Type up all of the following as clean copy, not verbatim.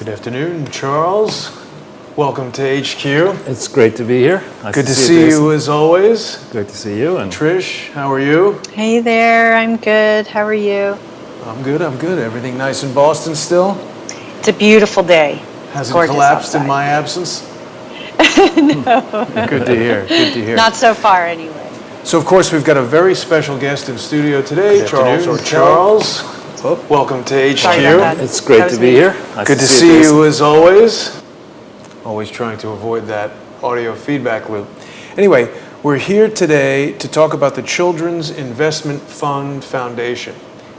Good afternoon, Charles. Welcome to HQ. It's great to be here. Good to see you as always. Good to see you. And Trish, how are you? Hey there, I'm good. How are you? I'm good. Everything nice in Boston still? It's a beautiful day. Hasn't collapsed outside. In my absence? No. Good to hear. Not so far anyway. So of course we've got a very special guest in studio today, Charles. Welcome to HQ. It's great to be here. Good to see you as always. Always trying to avoid that audio feedback loop. Anyway, we're here today to talk about the Children's Investment Fund Foundation.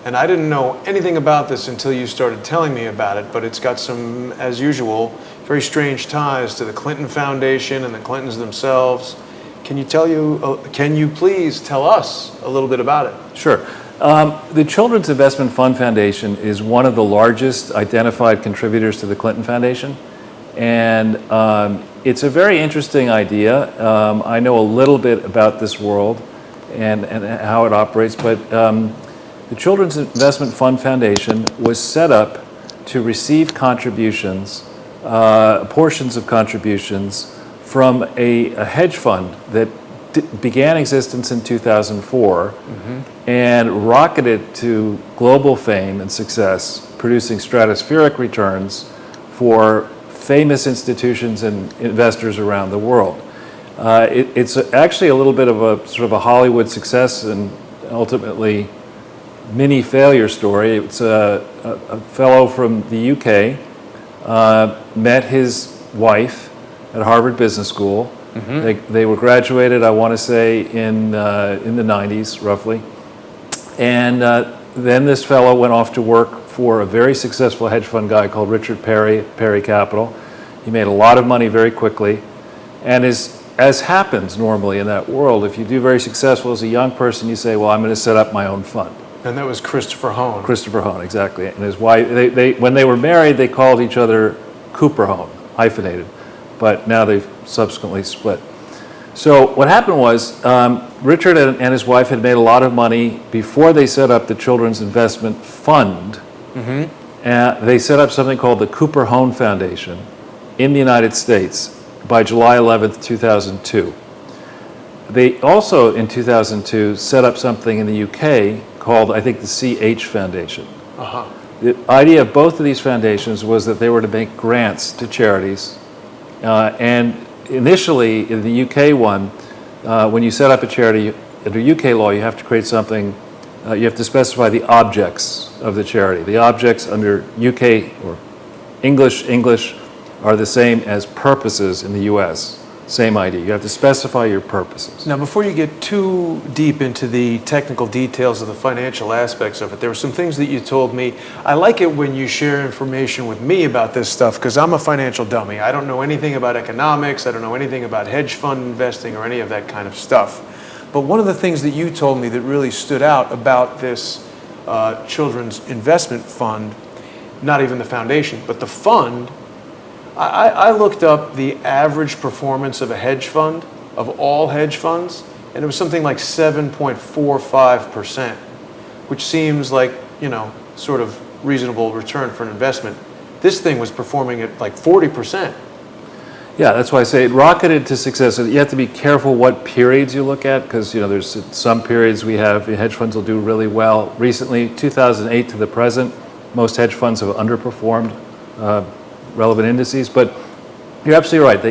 And I didn't know anything about this until you started telling me about it, but it's got some, as usual, very strange ties to the Clinton Foundation and the Clintons themselves. Can you please tell us a little bit about it? Sure. The Children's Investment Fund Foundation is one of the largest identified contributors to the Clinton Foundation. And it's a very interesting idea. I know a little bit about this world and how it operates, but the Children's Investment Fund Foundation was set up to receive contributions, portions of contributions from a hedge fund that began existence in 2004 and rocketed to global fame and success, producing stratospheric returns for famous institutions and investors around the world. It's actually a little bit of a sort of a Hollywood success and ultimately mini failure story. It's a fellow from the UK, met his wife at Harvard Business School. They were graduated, I want to say, in the 90s, roughly. And then this fellow went off to work for a very successful hedge fund guy called Richard Perry, Perry Capital. He made a lot of money very quickly. And as happens normally in that world, if you do very successful as a young person, you say, well, I'm going to set up my own fund. And that was Christopher Hone. Christopher Hone, exactly. And his wife, when they were married, they called each other Cooper Hone, hyphenated. But now they've subsequently split. So what happened was Richard and his wife had made a lot of money before they set up the Children's Investment Fund. They set up something called the Cooper Hone Foundation in the United States by July 11th, 2002. They also, in 2002, set up something in the UK called, I think, the CH Foundation. The idea of both of these foundations was that they were to make grants to charities. And initially, in the UK one, when you set up a charity, under UK law, you have to create something, you have to specify the objects of the charity. The objects under UK or English are the same as purposes in the US. Same idea. You have to specify your purposes. Now, before you get too deep into the technical details of the financial aspects of it, there were some things that you told me. I like it when you share information with me about this stuff because I'm a financial dummy. I don't know anything about economics. I don't know anything about hedge fund investing or any of that kind of stuff. But one of the things that you told me that really stood out about this Children's Investment Fund, not even the foundation, but the fund, I looked up the average performance of a hedge fund, of all hedge funds, and it was something like 7.45%, which seems like, sort of reasonable return for an investment. This thing was performing at like 40%. Yeah, that's why I say it rocketed to success. You have to be careful what periods you look at because, there's some periods we have, hedge funds will do really well. Recently, 2008 to the present, most hedge funds have underperformed relevant indices, but you're absolutely right.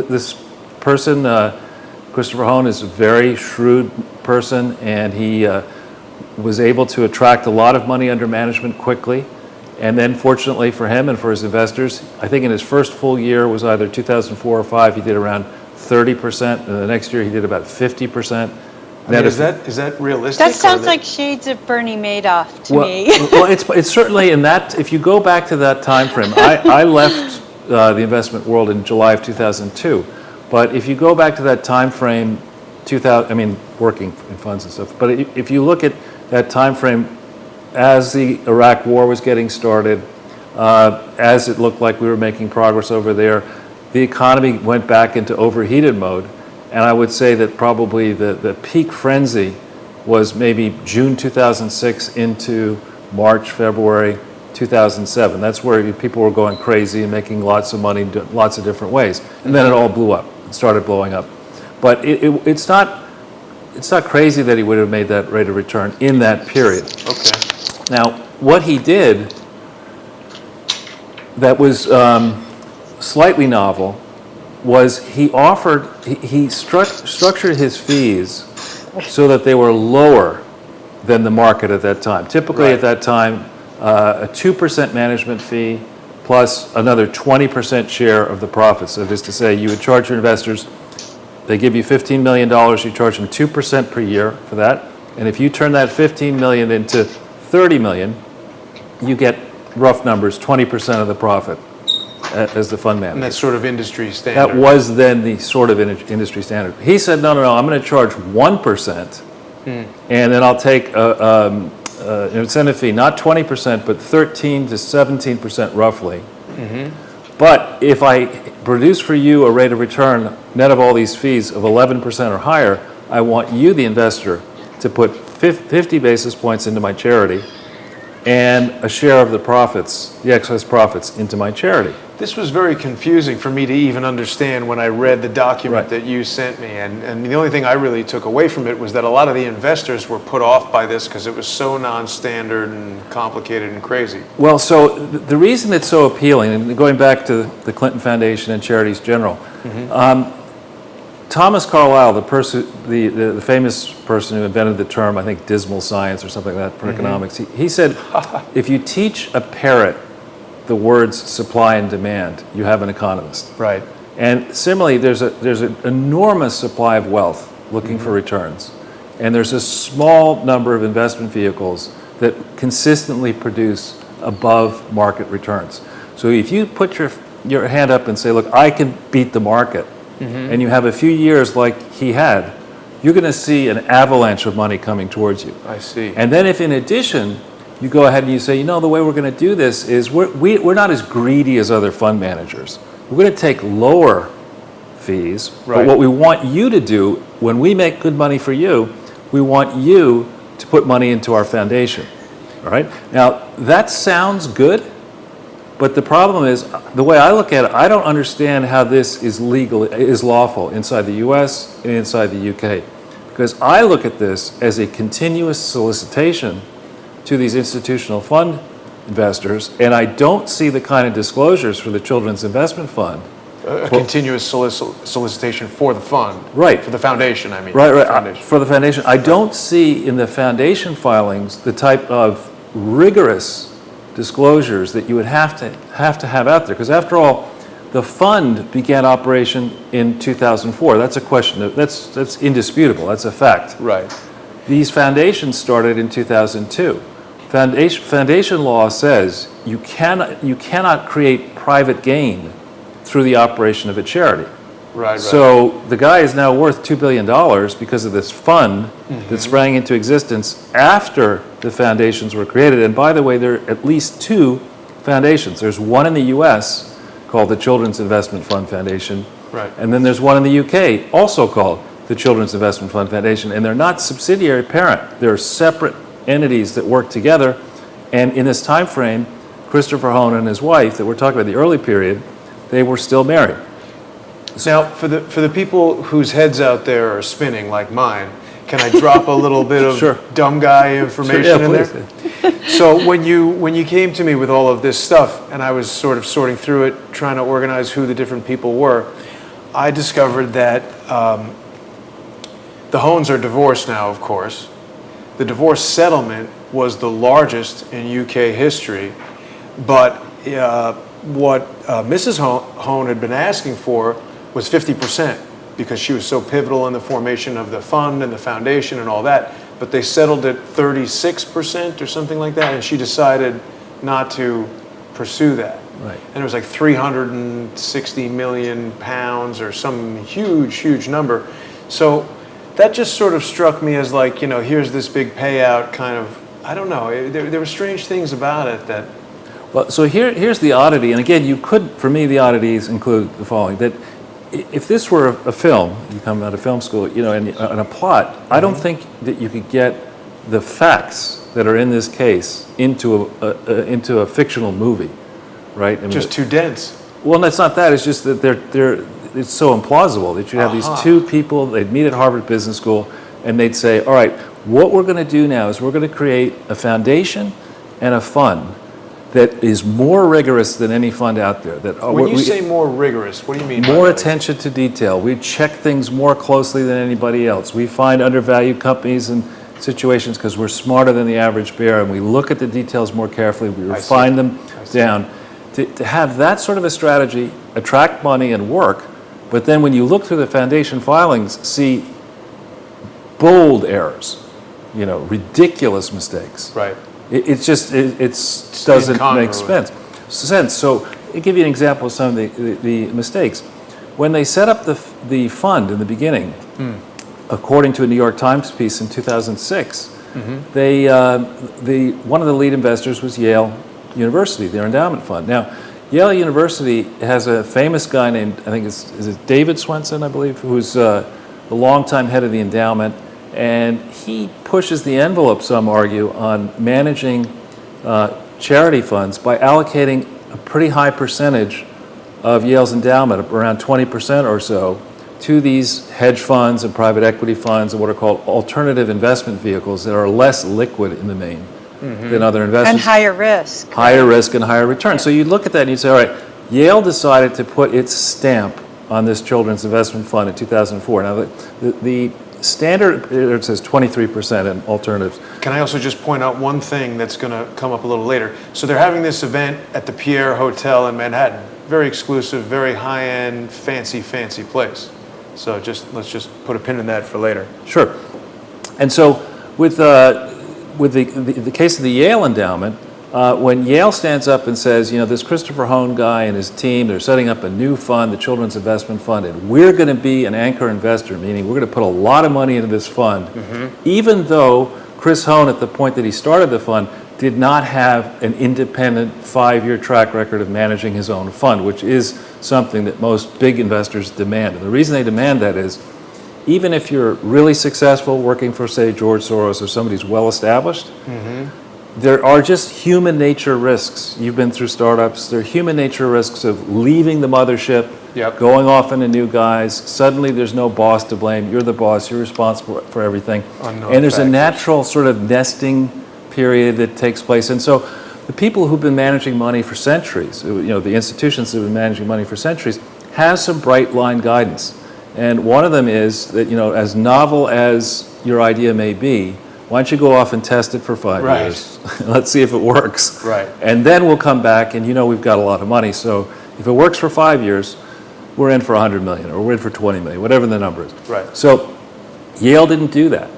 This person, Christopher Hone, is a very shrewd person, and he was able to attract a lot of money under management quickly. And then, fortunately for him and for his investors, I think in his first full year was either 2004 or 5, he did around 30%, and the next year he did about 50%. Is that realistic? That sounds like shades of Bernie Madoff to me. Well, it's certainly in that. If you go back to that time frame, I left the investment world in July of 2002. But if you go back to that time frame, working in funds and stuff. But if you look at that time frame, as the Iraq War was getting started, as it looked like we were making progress over there, the economy went back into overheated mode. And I would say that probably the peak frenzy was maybe June 2006 into March, February 2007. That's where people were going crazy and making lots of money in lots of different ways. And then it all blew up, started blowing up. But it's not crazy that he would have made that rate of return in that period. Okay. Now, what he did that was slightly novel was he structured his fees so that they were lower than the market at that time. Typically at that time, a 2% management fee plus another 20% share of the profits. So that is to say, you would charge your investors, they give you $15 million, you charge them 2% per year for that. And if you turn that $15 million into $30 million, you get, rough numbers, 20% of the profit as the fund manager. And that's sort of industry standard. That was then the sort of industry standard. He said, no, I'm going to charge 1%, and then I'll take an incentive fee, not 20%, but 13 to 17% roughly. But if I produce for you a rate of return, net of all these fees, of 11% or higher, I want you, the investor, to put 50 basis points into my charity and a share of the profits, the excess profits, into my charity. This was very confusing for me to even understand when I read the document that you sent me. And the only thing I really took away from it was that a lot of the investors were put off by this because it was so non-standard and complicated and crazy. Well, so the reason it's so appealing, and going back to the Clinton Foundation and Charities General, Thomas Carlyle, the famous person who invented the term, I think, dismal science or something like that for economics, he said, if you teach a parrot the words supply and demand, you have an economist. Right. And similarly, there's an enormous supply of wealth looking for returns. And there's a small number of investment vehicles that consistently produce above market returns. So if you put your hand up and say, look, I can beat the market, and you have a few years like he had, you're going to see an avalanche of money coming towards you. I see. And then if in addition, you go ahead and you say, the way we're going to do this is we're not as greedy as other fund managers. We're going to take lower fees, but what we want you to do, when we make good money for you, we want you to put money into our foundation. All right? Now, that sounds good, but the problem is, the way I look at it, I don't understand how this is lawful inside the US and inside the UK. Because I look at this as a continuous solicitation to these institutional fund investors, and I don't see the kind of disclosures for the Children's Investment Fund. A continuous solicitation for the fund. Right. For the foundation, I mean. Right. Foundation. For the foundation. I don't see in the foundation filings the type of rigorous disclosures that you would have to have out there. Because after all, the fund began operation in 2004. That's a question. That's indisputable. That's a fact. Right. These foundations started in 2002. Foundation law says you cannot create private gain through the operation of a charity. Right. So the guy is now worth $2 billion because of this fund that sprang into existence after the foundations were created. And by the way, there are at least two foundations. There's one in the US called the Children's Investment Fund Foundation. Right. And then there's one in the UK also called the Children's Investment Fund Foundation. And they're not subsidiary parent. They're separate entities that work together. And in this time frame, Christopher Hone and his wife that we're talking about, the early period, they were still married. Now, for the people whose heads out there are spinning like mine, can I drop a little bit of dumb guy information in there? So when you came to me with all of this stuff, and I was sort of sorting through it, trying to organize who the different people were, I discovered that the Hones are divorced now, of course. The divorce settlement was the largest in UK history, but what Mrs. Hone had been asking for was 50% because she was so pivotal in the formation of the fund and the foundation and all that. But they settled at 36% or something like that, and she decided not to pursue that. Right. And it was like 360 million pounds or some huge number. So that just sort of struck me as like, here's this big payout kind of, I don't know, there were strange things about it that... Well, so here's the oddity, and again, for me, the oddities include the following, that if this were a film, you come out of film school, and a plot, I don't think that you could get the facts that are in this case into a fictional movie, right? I mean, Just too dense. well, that's not that. It's just that it's so implausible that you have these two people, they'd meet at Harvard Business School, and they'd say, all right, what we're going to do now is we're going to create a foundation and a fund that is more rigorous than any fund out there. When you say more rigorous, what do you mean? More attention to detail. We check things more closely than anybody else. We find undervalued companies and situations because we're smarter than the average bear, and we look at the details more carefully. We refine them down. To have that sort of a strategy, attract money and work, but then when you look through the foundation filings, see bold errors, ridiculous mistakes. Right. It doesn't make sense. So I'll give you an example of some of the mistakes. When they set up the fund in the beginning, according to a New York Times piece in 2006, one of the lead investors was Yale University, their endowment fund. Now, Yale University has a famous guy named, I think is it David Swenson, I believe, who's the longtime head of the endowment, and he pushes the envelope, some argue, on managing charity funds by allocating a pretty high percentage of Yale's endowment, around 20% or so, to these hedge funds and private equity funds and what are called alternative investment vehicles that are less liquid in the main than other investments. And higher risk. Higher risk and higher return. So you look at that and you say, all right, Yale decided to put its stamp on this children's investment fund in 2004. Now, the standard, it says 23% in alternatives. Can I also just point out one thing that's going to come up a little later? So they're having this event at the Pierre Hotel in Manhattan. Very exclusive, very high-end, fancy place. So let's just put a pin in that for later. Sure. And so with the case of the Yale endowment, when Yale stands up and says, this Christopher Hone guy and his team, they're setting up a new fund, the Children's Investment Fund, and we're going to be an anchor investor, meaning we're going to put a lot of money into this fund, even though Chris Hone, at the point that he started the fund, did not have an independent 5-year track record of managing his own fund, which is something that most big investors demand. And the reason they demand that is, even if you're really successful working for, say, George Soros or somebody who's well-established, there are just human nature risks. You've been through startups. There are human nature risks of leaving the mothership, going off into new guys. Suddenly there's no boss to blame. You're the boss. You're responsible for everything. And there's a natural sort of nesting period that takes place. And so the people who've been managing money for centuries, the institutions that have been managing money for centuries, have some bright line guidance. And one of them is that, as novel as your idea may be, why don't you go off and test it for 5 years? Let's see if it works. Right. And then we'll come back and we've got a lot of money. So if it works for 5 years, we're in for 100 million or we're in for 20 million, whatever the number is. Right. So Yale didn't do that.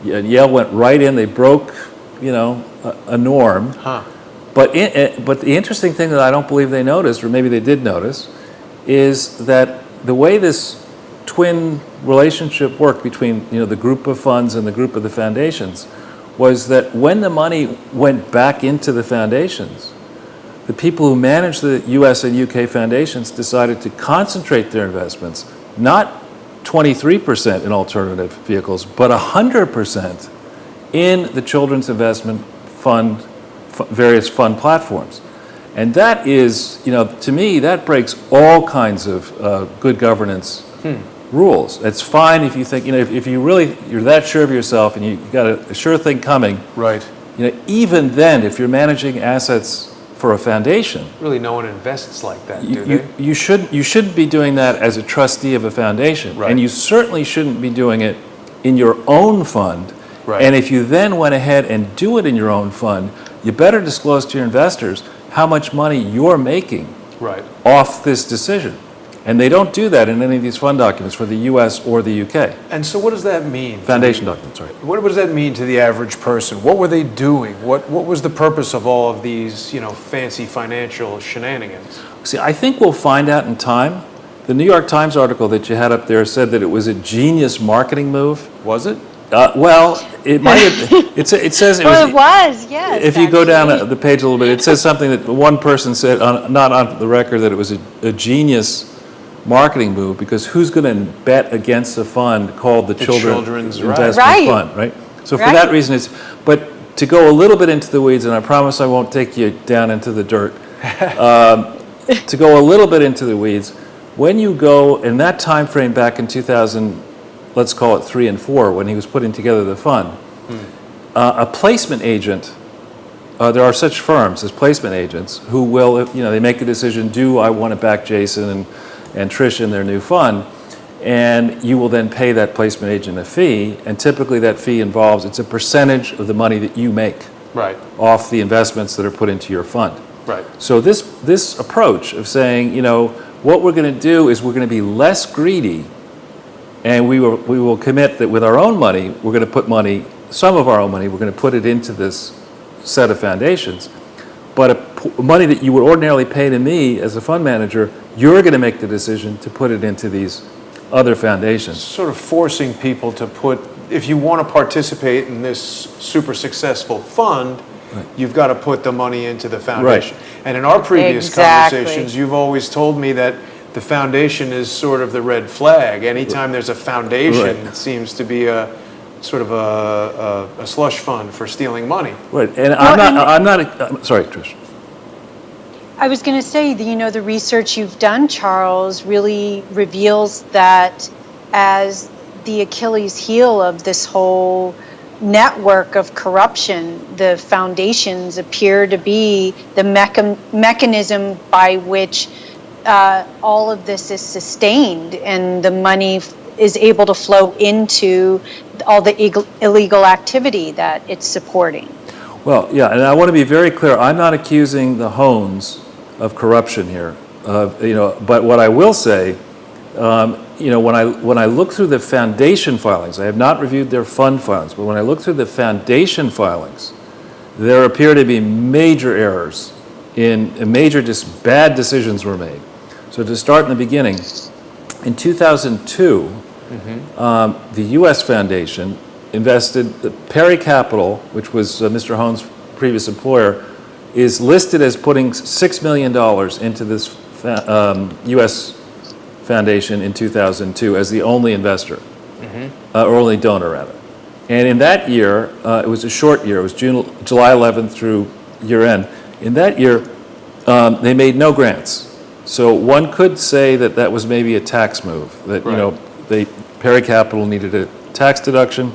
Yale went right in, they broke, a norm. But the interesting thing that I don't believe they noticed, or maybe they did notice, is that the way this twin relationship worked between the group of funds and the group of the foundations was that when the money went back into the foundations, the people who managed the US and UK foundations decided to concentrate their investments, not 23% in alternative vehicles, but 100% in the Children's Investment Fund, various fund platforms. And that is, to me, that breaks all kinds of good governance rules. It's fine if you think, if you're that sure of yourself and you've got a sure thing coming. Right. Even then, if you're managing assets for a foundation, really no one invests like that, do they? You shouldn't be doing that as a trustee of a foundation. Right. And you certainly shouldn't be doing it in your own fund. Right. And if you then went ahead and do it in your own fund, you better disclose to your investors how much money you're making off this decision. And they don't do that in any of these fund documents for the US or the UK. And so what does that mean? Foundation documents, sorry. What does that mean to the average person? What were they doing? What was the purpose of all of these, fancy financial shenanigans? See, I think we'll find out in time. The New York Times article that you had up there said that it was a genius marketing move. Was it? Well, it might have, it says it was. Well, it was, yes. If you go down the page a little bit, it says something that one person said, not on the record, that it was a genius marketing move, because who's going to bet against a fund called the Children's Investment Fund, right? So for that reason, but to go a little bit into the weeds, and I promise I won't take you down into the dirt, to go a little bit into the weeds, when you go in that time frame back in 2000, let's call it 3 and 4, when he was putting together the fund, a placement agent, there are such firms as placement agents who will, they make a decision, do I want to back Jason and Trish in their new fund? And you will then pay that placement agent a fee, and typically that fee involves, it's a percentage of the money that you make Right. off the investments that are put into your fund. Right. So this approach of saying, what we're going to do is we're going to be less greedy, and we will commit that with our own money, we're going to put money, some of our own money, we're going to put it into this set of foundations. But money that you would ordinarily pay to me as a fund manager, you're going to make the decision to put it into these other foundations. Sort of forcing people to put, if you want to participate in this super successful fund, you've got to put the money into the foundation. Right. And in our previous Exactly. conversations, you've always told me that the foundation is sort of the red flag. Anytime there's a foundation, Right. it seems to be a sort of a slush fund for stealing money. Right, and I'm sorry, Trish. I was going to say, the research you've done, Charles, really reveals that as the Achilles heel of this whole network of corruption, the foundations appear to be the mechanism by which all of this is sustained, and the money is able to flow into all the illegal activity that it's supporting. Well, yeah, and I want to be very clear. I'm not accusing the Hones of corruption here, but what I will say, when I look through the foundation filings, I have not reviewed their fund filings, but when I look through the foundation filings, there appear to be major errors just bad decisions were made. So to start in the beginning, in 2002, the U.S. Foundation invested, Perry Capital, which was Mr. Hone's previous employer, is listed as putting $6 million into this U.S. Foundation in 2002 as the only investor, or only donor, rather. And in that year, it was a short year, it was July 11th through year end. In that year, they made no grants. So one could say that that was maybe a tax move, that, Right. Perry Capital needed a tax deduction.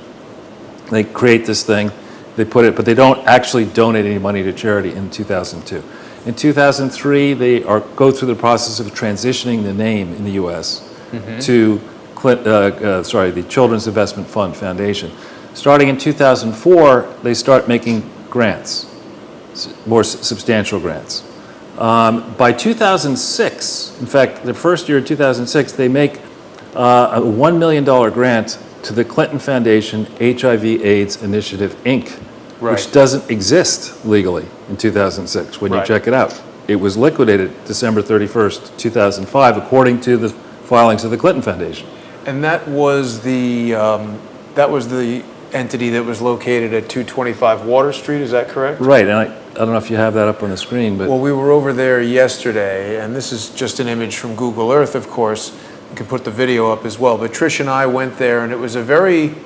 They create this thing, they put it, but they don't actually donate any money to charity in 2002. In 2003, they go through the process of transitioning the name in the U.S. to the Children's Investment Fund Foundation. Starting in 2004, they start making grants, more substantial grants. By 2006, in fact, the first year, 2006, they make a $1 million grant to the Clinton Foundation HIV/AIDS Initiative, Inc., Right. which doesn't exist legally in 2006 when you Right. check it out. It was liquidated December 31st, 2005, according to the filings of the Clinton Foundation. And that was the entity that was located at 225 Water Street, is that correct? Right, and I don't know if you have that up on the screen, but Well, we were over there yesterday, and this is just an image from Google Earth, of course. You can put the video up as well. But Trish and I went there, and it was a very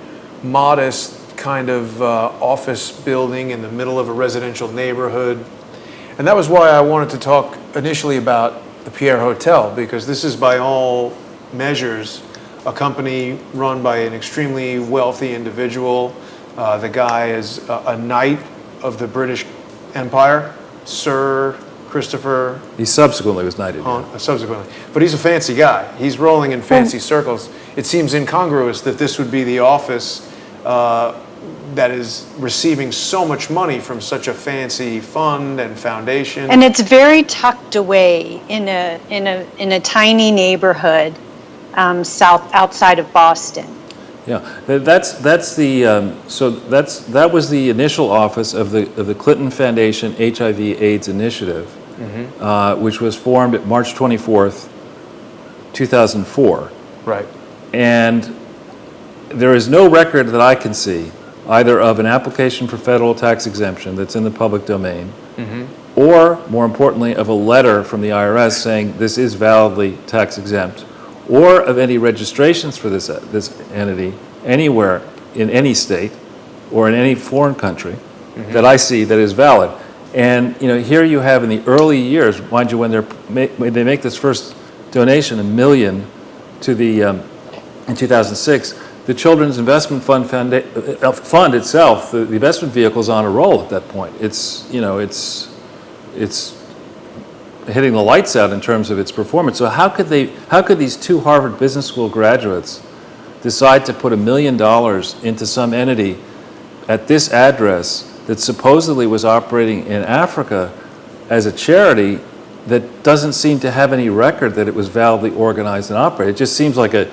modest kind of office building in the middle of a residential neighborhood. And that was why I wanted to talk initially about the Pierre Hotel, because this is by all measures a company run by an extremely wealthy individual. The guy is a knight of the British Empire, Sir Christopher. he subsequently was knighted. Subsequently. But he's a fancy guy. He's rolling in fancy circles. It seems incongruous that this would be the office that is receiving so much money from such a fancy fund and foundation. And it's very tucked away in a tiny neighborhood outside of Boston. Yeah, that was the initial office of the Clinton Foundation HIV/AIDS Initiative, which was formed at March 24th, 2004. Right. And there is no record that I can see either of an application for federal tax exemption that's in the public domain, or, more importantly, of a letter from the IRS saying this is validly tax exempt, or of any registrations for this entity anywhere in any state or in any foreign country. that I see that is valid. And here you have in the early years, mind you, when they make this first donation, $1 million to the in 2006, the Children's Investment Fund itself, the investment vehicle, is on a roll at that point. It's hitting the lights out in terms of its performance. So how could these two Harvard Business School graduates decide to put $1 million into some entity at this address that supposedly was operating in Africa as a charity that doesn't seem to have any record that it was validly organized and operated? It just seems like a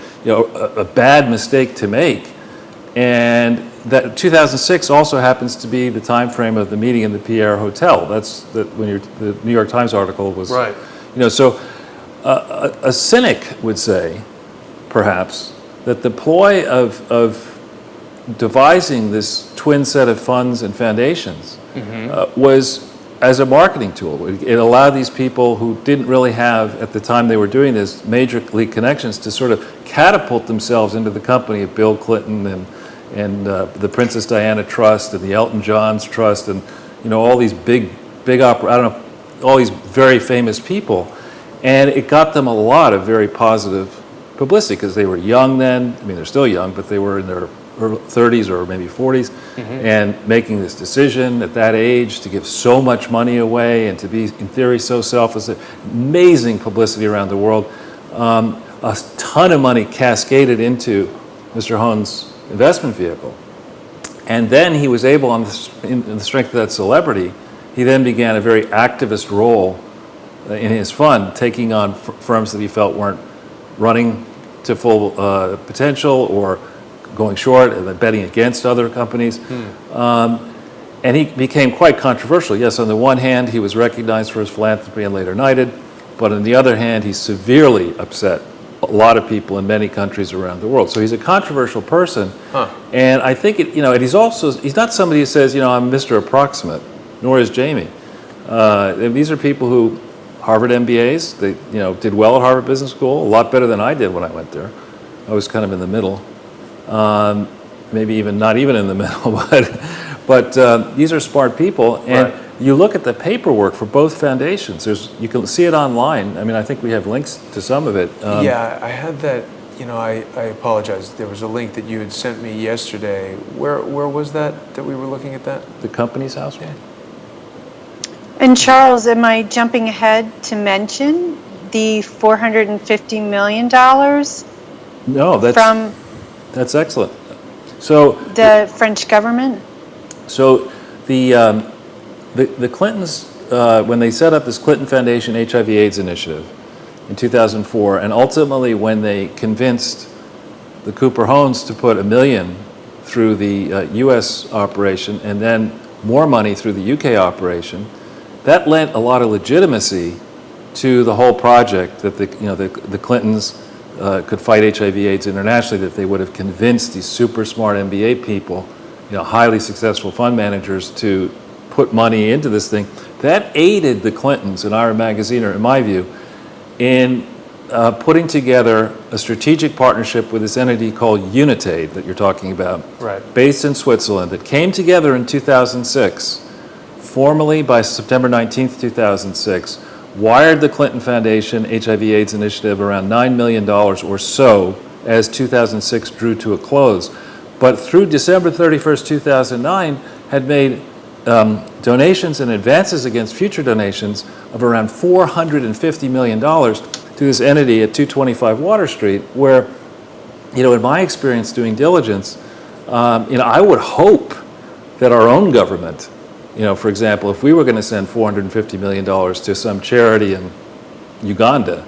bad mistake to make. And that 2006 also happens to be the time frame of the meeting in the Pierre Hotel. That's when the New York Times article was. Right. So a cynic would say, perhaps, that the ploy of devising this twin set of funds and foundations was as a marketing tool. It allowed these people who didn't really have, at the time they were doing this, major league connections to sort of catapult themselves into the company of Bill Clinton and the Princess Diana Trust and the Elton John's Trust and all these big all these very famous people. And it got them a lot of very positive publicity because they were young then. I mean, they're still young, but they were in their 30s or maybe 40s, and making this decision at that age to give so much money away and to be, in theory, so selfless. Amazing publicity around the world. A ton of money cascaded into Mr. Hohn's investment vehicle. And then he was able, in the strength of that celebrity, he then began a very activist role in his fund, taking on firms that he felt weren't running to full potential or going short and betting against other companies. And he became quite controversial. Yes, on the one hand, he was recognized for his philanthropy and later knighted, but on the other hand, he severely upset a lot of people in many countries around the world. So he's a controversial person. And I think, and he's not somebody who says, I'm Mr. Approximate, nor is Jamie. These are people who, Harvard MBAs, they did well at Harvard Business School, a lot better than I did when I went there. I was kind of in the middle. Maybe not even in the middle, but these are smart people. And you look at the paperwork for both foundations. You can see it online. I mean, I think we have links to some of it. Yeah, I had that. I apologize. There was a link that you had sent me yesterday. Where was that we were looking at that? The Company's House one? And Charles, am I jumping ahead to mention the $450 million? No, that's excellent. So the French government? So the Clintons, when they set up this Clinton Foundation HIV/AIDS initiative in 2004, and ultimately when they convinced the Cooper Hohns to put $1 million through the U.S. operation and then more money through the UK operation, that lent a lot of legitimacy to the whole project that the Clintons could fight HIV/AIDS internationally, that they would have convinced these super smart MBA people, highly successful fund managers, to put money into this thing. That aided the Clintons, in our magazine, or in my view, in putting together a strategic partnership with this entity called Unitaid that you're talking about, based in Switzerland, that came together in 2006, formally by September 19th, 2006, wired the Clinton Foundation HIV/AIDS initiative around $9 million or so as 2006 drew to a close. But through December 31st, 2009, had made donations and advances against future donations of around $450 million to this entity at 225 Water Street, where, in my experience doing diligence, I would hope that our own government, for example, if we were going to send $450 million to some charity in Uganda,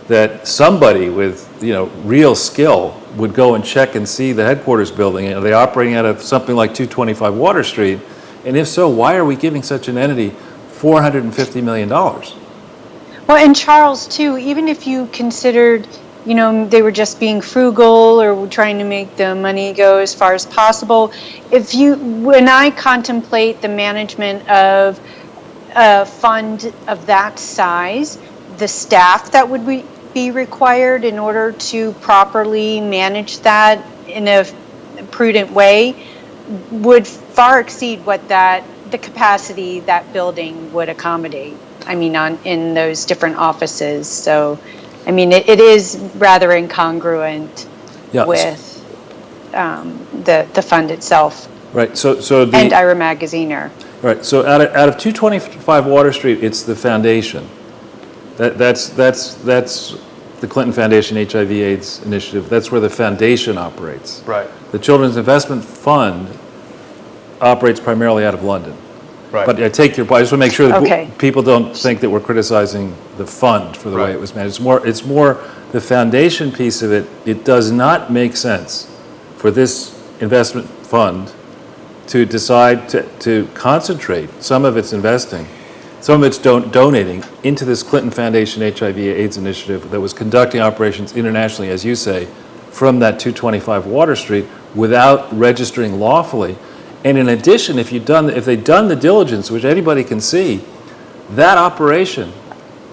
that somebody with, real skill would go and check and see the headquarters building. Are they operating out of something like 225 Water Street? And if so, why are we giving such an entity $450 million? Well, and Charles, too, even if you considered, they were just being frugal or trying to make the money go as far as possible, when I contemplate the management of a fund of that size, the staff that would be required in order to properly manage that in a prudent way would far exceed what that the capacity that building would accommodate. I mean, in those different offices. So, I mean, it is rather incongruent with the fund itself. Right. So and Ira Magaziner. Right. So out of 225 Water Street, it's the foundation. That's the Clinton Foundation HIV/AIDS initiative. That's where the foundation operates. Right. The Children's Investment Fund operates primarily out of London. Right. But I take your point. I just want to make sure that Okay. people don't think that we're criticizing the fund for the way it was managed. It's more the foundation piece of it. It does not make sense for this investment fund to decide to concentrate some of its investing, some of its donating into this Clinton Foundation HIV/AIDS initiative that was conducting operations internationally, as you say, from that 225 Water Street without registering lawfully. And in addition, if they'd done the diligence, which anybody can see, that operation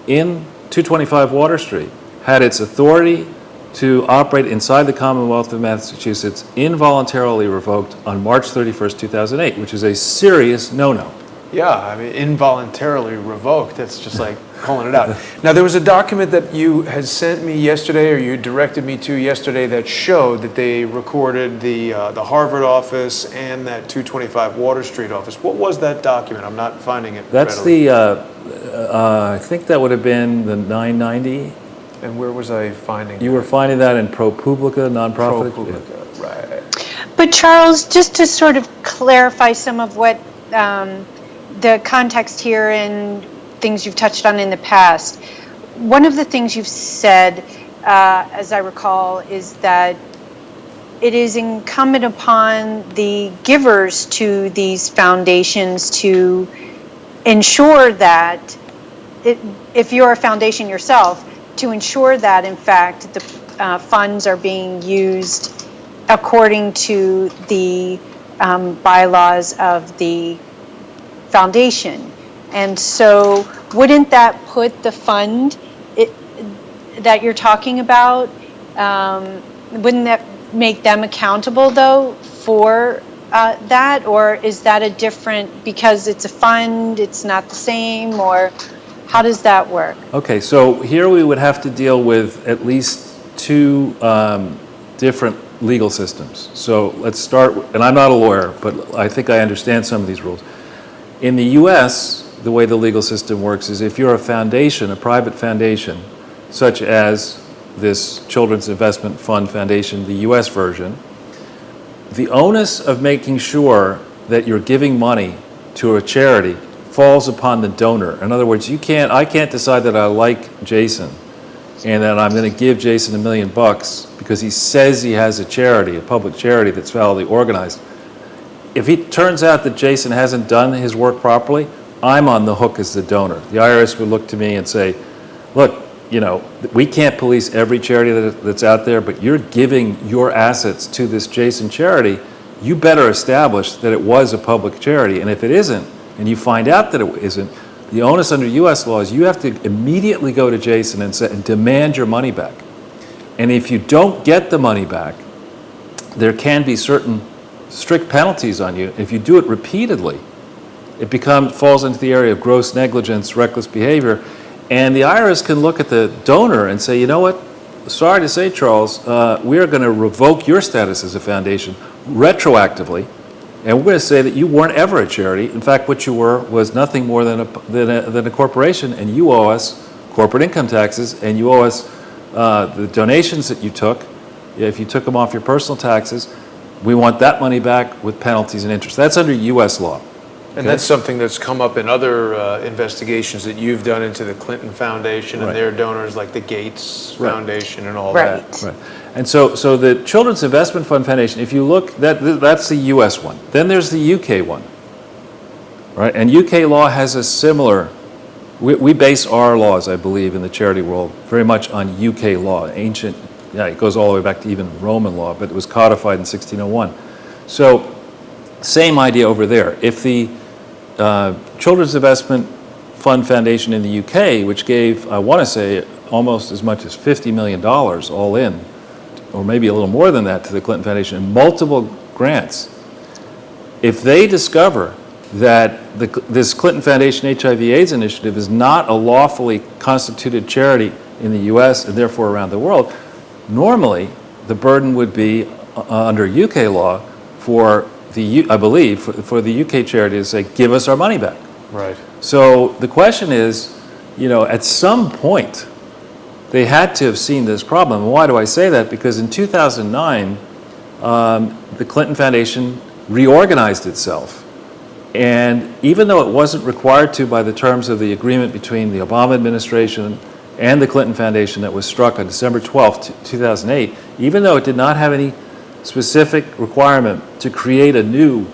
in 225 Water Street had its authority to operate inside the Commonwealth of Massachusetts involuntarily revoked on March 31st, 2008, which is a serious no-no. Yeah, I mean, involuntarily revoked. That's just like calling it out. Now, there was a document that you had sent me yesterday, or you directed me to yesterday, that showed that they recorded the Harvard office and that 225 Water Street office. What was that document? I'm not finding it. That's readily. I think that would have been the 990. And where was I finding You were finding that in ProPublica, nonprofit? ProPublica, right. But Charles, just to sort of clarify some of what the context here and things you've touched on in the past, one of the things you've said, as I recall, is that it is incumbent upon the givers to these foundations to ensure that, if you're a foundation yourself, to ensure that, in fact, the funds are being used according to the bylaws of the foundation. And so wouldn't that put the fund that you're talking about, wouldn't that make them accountable, though, for that? Or is that a different, because it's a fund, it's not the same, or how does that work? Okay, so here we would have to deal with at least two different legal systems. So let's start, and I'm not a lawyer, but I think I understand some of these rules. In the US, the way the legal system works is if you're a foundation, a private foundation, such as this Children's Investment Fund Foundation, the US version, the onus of making sure that you're giving money to a charity falls upon the donor. In other words, I can't decide that I like Jason and that I'm going to give Jason $1 million because he says he has a charity, a public charity that's validly organized. If it turns out that Jason hasn't done his work properly, I'm on the hook as the donor. The IRS would look to me and say, look, we can't police every charity that's out there, but you're giving your assets to this Jason charity. You better establish that it was a public charity. And if it isn't, and you find out that it isn't, the onus under U.S. law is you have to immediately go to Jason and demand your money back. And if you don't get the money back, there can be certain strict penalties on you. If you do it repeatedly, it falls into the area of gross negligence, reckless behavior, and the IRS can look at the donor and say, you know what, sorry to say, Charles, we are going to revoke your status as a foundation retroactively, and we're going to say that you weren't ever a charity. In fact, what you were was nothing more than a corporation, and you owe us corporate income taxes, and you owe us the donations that you took. If you took them off your personal taxes, we want that money back with penalties and interest. That's under U.S. law. And that's something that's come up in other investigations that you've done into the Clinton Foundation and their donors, like the Gates Foundation and all that. Right. And so the Children's Investment Fund Foundation, if you look, that's the U.S. one. Then there's the U.K. one, right? And U.K. law has a similar. We base our laws, I believe, in the charity world very much on U.K. law, ancient. Yeah, it goes all the way back to even Roman law, but it was codified in 1601. So, same idea over there. If the Children's Investment Fund Foundation in the UK, which gave, I want to say, almost as much as $50 million all in, or maybe a little more than that to the Clinton Foundation in multiple grants, if they discover that this Clinton Foundation HIV/AIDS initiative is not a lawfully constituted charity in the U.S. and therefore around the world, normally the burden would be under UK law for I believe for the UK charity to say, give us our money back. Right. So the question is, at some point, they had to have seen this problem. And why do I say that? Because in 2009, the Clinton Foundation reorganized itself. And even though it wasn't required to by the terms of the agreement between the Obama administration and the Clinton Foundation that was struck on December 12th, 2008, even though it did not have any specific requirement to create a new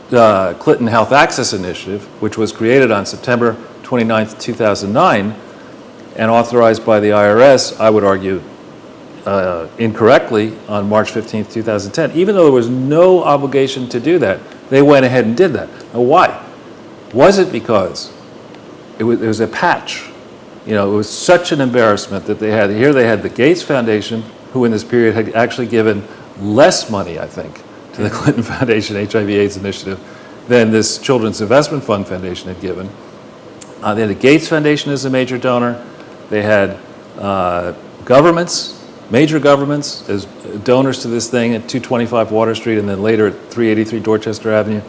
Clinton Health Access Initiative, which was created on September 29th, 2009, and authorized by the IRS, I would argue, incorrectly on March 15th, 2010. Even though there was no obligation to do that, they went ahead and did that. Now, why? Was it because it was a patch? It was such an embarrassment that they had the Gates Foundation, who in this period had actually given less money, I think, to the Clinton Foundation HIV/AIDS initiative than this Children's Investment Fund Foundation had given. They had the Gates Foundation as a major donor. They had major governments as donors to this thing at 225 Water Street and then later at 383 Dorchester Avenue,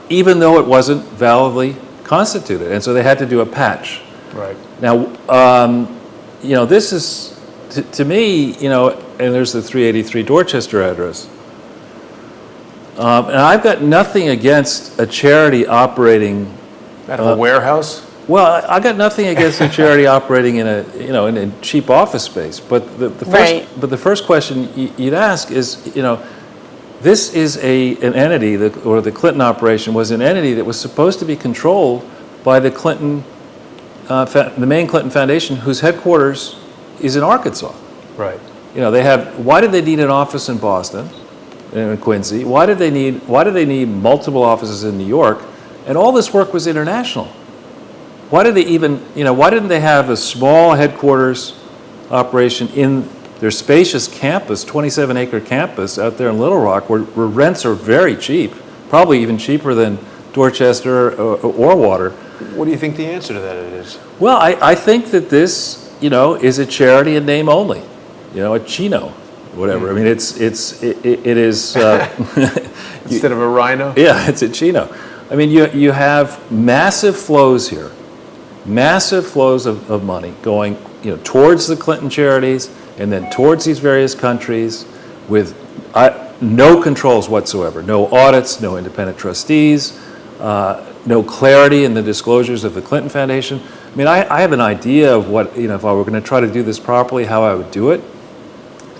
even though it wasn't validly constituted. And so they had to do a patch. Right. Now, this is, to me, and there's the 383 Dorchester address. And I've got nothing against a charity operating. Out of a warehouse? Well, I got nothing against a charity operating in a cheap office space. But the first question you'd ask is, this is an entity, or the Clinton operation was an entity that was supposed to be controlled by the Clinton, the main Clinton Foundation, whose headquarters is in Arkansas. Right. Why did they need an office in Boston, in Quincy? Why did they need multiple offices in New York? And all this work was international. Why didn't they have a small headquarters operation in their spacious campus, 27-acre campus out there in Little Rock, where rents are very cheap, probably even cheaper than Dorchester or Water? What do you think the answer to that is? Well, I think that this, is a charity in name only, a Chino, whatever. I mean, it is. Instead of a rhino? Yeah, it's a Chino. I mean, you have massive flows here, massive flows of money going, towards the Clinton charities and then towards these various countries with no controls whatsoever, no audits, no independent trustees, no clarity in the disclosures of the Clinton Foundation. I mean, I have an idea of what, if I were going to try to do this properly, how I would do it.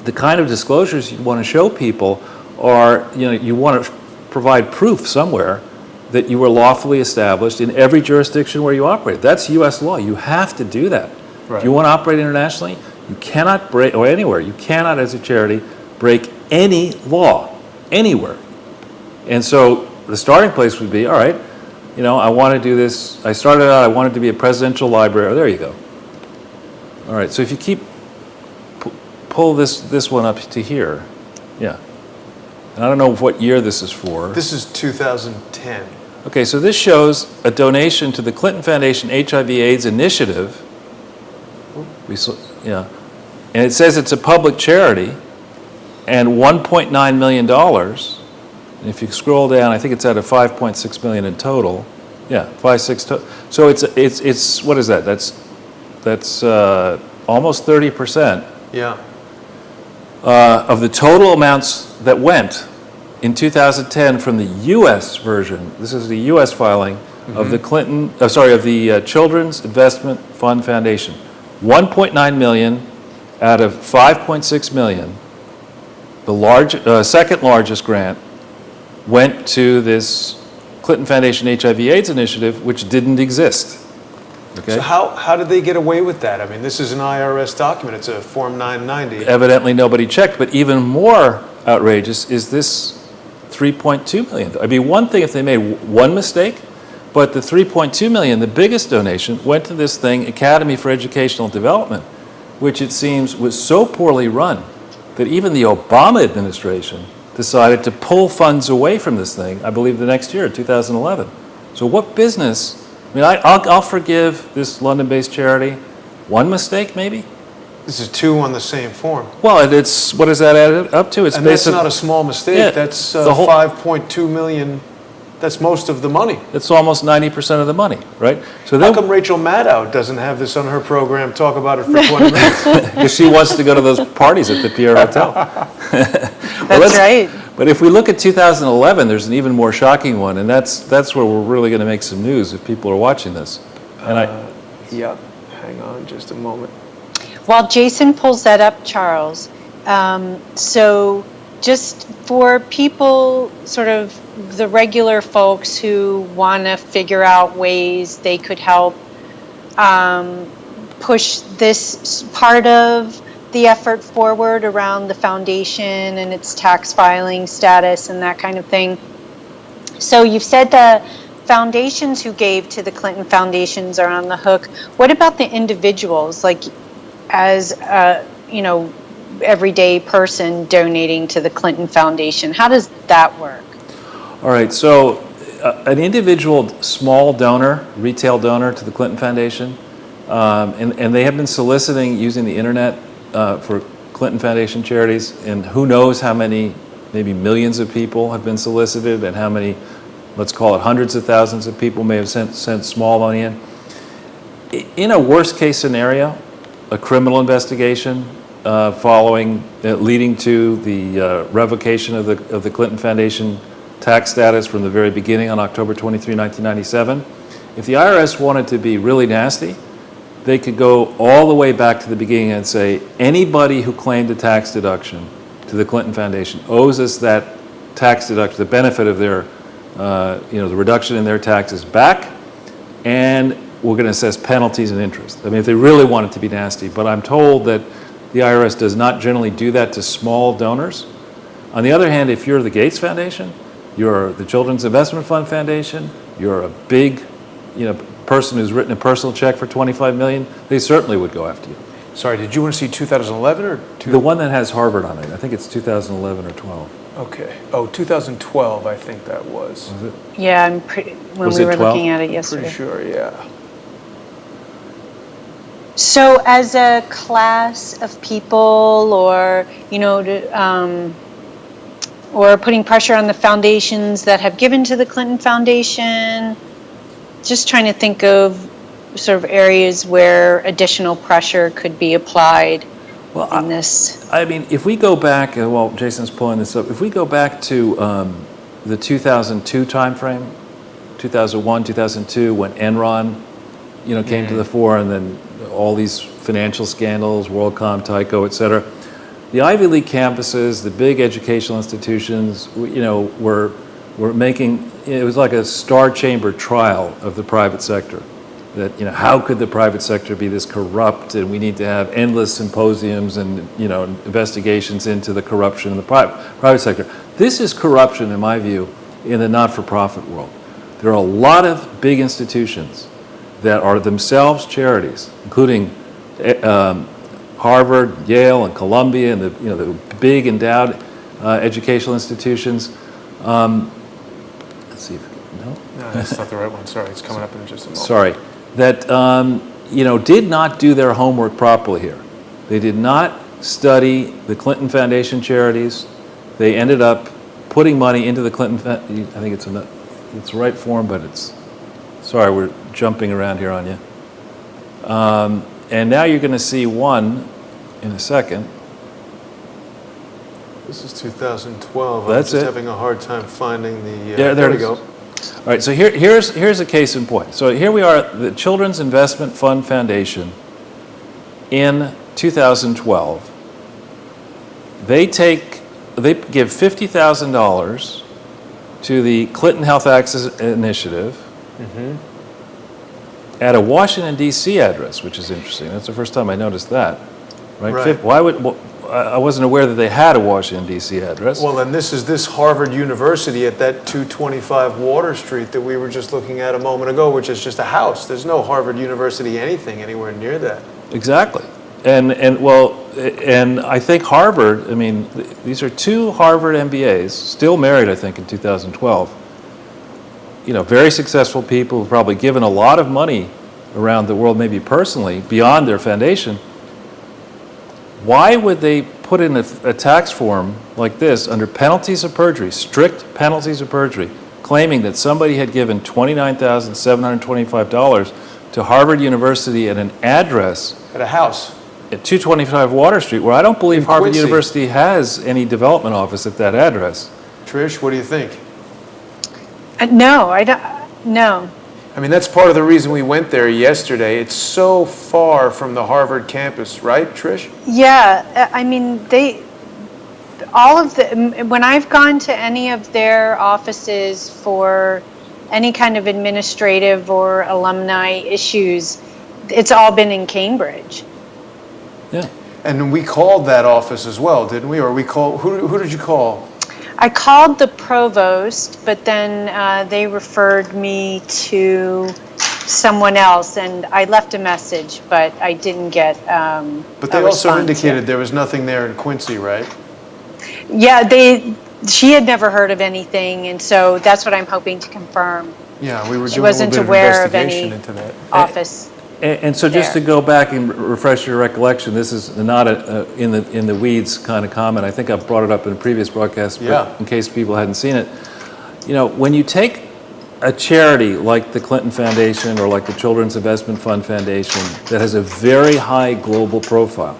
The kind of disclosures you want to show people are, you want to provide proof somewhere that you were lawfully established in every jurisdiction where you operate. That's U.S. law. You have to do that. Right. If you want to operate internationally, you cannot break, or anywhere, you cannot, as a charity, break any law, anywhere. And so the starting place would be, all right, I want to do this. I started out, I wanted to be a presidential library. Oh, there you go. All right, so if you keep, pull this one up to here. Yeah. And I don't know what year this is for. This is 2010. Okay, so this shows a donation to the Clinton Foundation HIV/AIDS initiative. And it says it's a public charity, and $1.9 million. And if you scroll down, I think it's at a $5.6 million in total. Yeah, 5.6. So it's what is that? That's almost 30%. Yeah. Of the total amounts that went in 2010 from the U.S. version. This is the U.S. filing of the the Children's Investment Fund Foundation. 1.9 million out of 5.6 million. The second largest grant went to this Clinton Foundation HIV/AIDS initiative, which didn't exist. Okay. So how did they get away with that? I mean, this is an IRS document. It's a Form 990. Evidently nobody checked, but even more outrageous is this $3.2 million. I mean, one thing if they made one mistake, but the $3.2 million, the biggest donation, went to this thing, Academy for Educational Development, which it seems was so poorly run that even the Obama administration decided to pull funds away from this thing, I believe the next year, 2011. So what business, I mean, I'll forgive this London-based charity. One mistake, maybe? This is two on the same form. Well, it's, what does that add up to? It's And that's not a small mistake. Yeah, That's the whole- 5.2 million. That's most of the money. It's almost 90% of the money, right? So How then, come Rachel Maddow doesn't have this on her program, talk about it for 20 minutes? because she wants to go to those parties at the Pierre Hotel. That's right. But if we look at 2011, there's an even more shocking one, and that's where we're really going to make some news if people are watching this. And Yep. Hang on just a moment. While Jason pulls that up, Charles, so just for people, sort of the regular folks who want to figure out ways they could help push this part of the effort forward around the foundation and its tax filing status and that kind of thing. So you've said the foundations who gave to the Clinton foundations are on the hook. What about the individuals, like as everyday person donating to the Clinton Foundation? How does that work? all right, so an individual small donor, retail donor to the Clinton Foundation, and they have been soliciting using the internet for Clinton Foundation charities, and who knows how many, maybe millions of people have been solicited, and how many, let's call it hundreds of thousands of people may have sent small money in. In a worst case scenario, a criminal investigation leading to the revocation of the Clinton Foundation tax status from the very beginning on October 23, 1997. If the IRS wanted to be really nasty, they could go all the way back to the beginning and say, anybody who claimed a tax deduction to the Clinton Foundation owes us that tax deduction, the benefit of their, the reduction in their taxes back, and we're going to assess penalties and interest. I mean, if they really want it to be nasty. But I'm told that the IRS does not generally do that to small donors. On the other hand, if you're the Gates Foundation, you're the Children's Investment Fund Foundation, you're a big, person who's written a personal check for $25 million, they certainly would go after you. Sorry, did you want to see 2011 or The one that has Harvard on it, I think it's 2011 or 12. Okay. Oh, 2012, I think that was. Was it? Yeah, I'm pretty. When Was we it were 12? looking at it yesterday. Pretty sure, yeah. So, as a class of people, or or putting pressure on the foundations that have given to the Clinton Foundation, just trying to think of sort of areas where additional pressure could be applied in this. I mean, if we go back, well, Jason's pulling this up. If we go back to the 2002 timeframe, 2001, 2002, when Enron, came to the fore, and then all these financial scandals, WorldCom, Tyco, et cetera. The Ivy League campuses, the big educational institutions, were making, it was like a star chamber trial of the private sector. That, how could the private sector be this corrupt, and we need to have endless symposiums and, investigations into the corruption in the private sector. This is corruption, in my view, in the not-for-profit world. There are a lot of big institutions that are themselves charities, including Harvard, Yale, and Columbia, and the big endowed educational institutions. Let's see if no. No, that's not the right one. Sorry, it's coming up in just a moment. Sorry, that did not do their homework properly here. They did not study the Clinton Foundation charities. They ended up putting money into the Clinton. I think it's the right form, but it's. Sorry, we're jumping around here on you. And now you're going to see one in a second. This is 2012. That's I'm just it. having a hard time finding the. There we it go. is. All right, so here's a case in point. So here we are, the Children's Investment Fund Foundation in 2012. They give $50,000 to the Clinton Health Access Initiative at a Washington, D.C. address, which is interesting. That's the first time I noticed that. Right? I wasn't aware that they had a Washington, D.C. address. Well, and this is this Harvard University at that 225 Water Street that we were just looking at a moment ago, which is just a house. There's no Harvard University anything anywhere near that. Exactly. And I think Harvard, I mean, these are two Harvard MBAs, still married, I think, in 2012. Very successful people who've probably given a lot of money around the world, maybe personally, beyond their foundation. Why would they put in a tax form like this under penalties of perjury, strict penalties of perjury, claiming that somebody had given $29,725 to Harvard University at an address At a house. at 225 Water Street, where I don't believe In Harvard Quincy. University has any development office at that address. Trish, what do you think? No, I don't. No. I mean, that's part of the reason we went there yesterday. It's so far from the Harvard campus, right, Trish? Yeah, I mean, when I've gone to any of their offices for any kind of administrative or alumni issues, it's all been in Cambridge. Yeah. And we called that office as well, didn't we? Or who did you call? I called the provost, but then they referred me to someone else, and I left a message, but I didn't get But they a also response indicated yet. there was nothing there in Quincy, right? Yeah, she had never heard of anything, and so that's what I'm hoping to confirm. Yeah, we were She doing a wasn't little bit aware of of any investigation into that. office. And so just to there. go back and refresh your recollection, this is not in the weeds kind of comment. I think I've brought it up in a previous broadcast, but Yeah. in case people hadn't seen it. When you take a charity like the Clinton Foundation or like the Children's Investment Fund Foundation that has a very high global profile,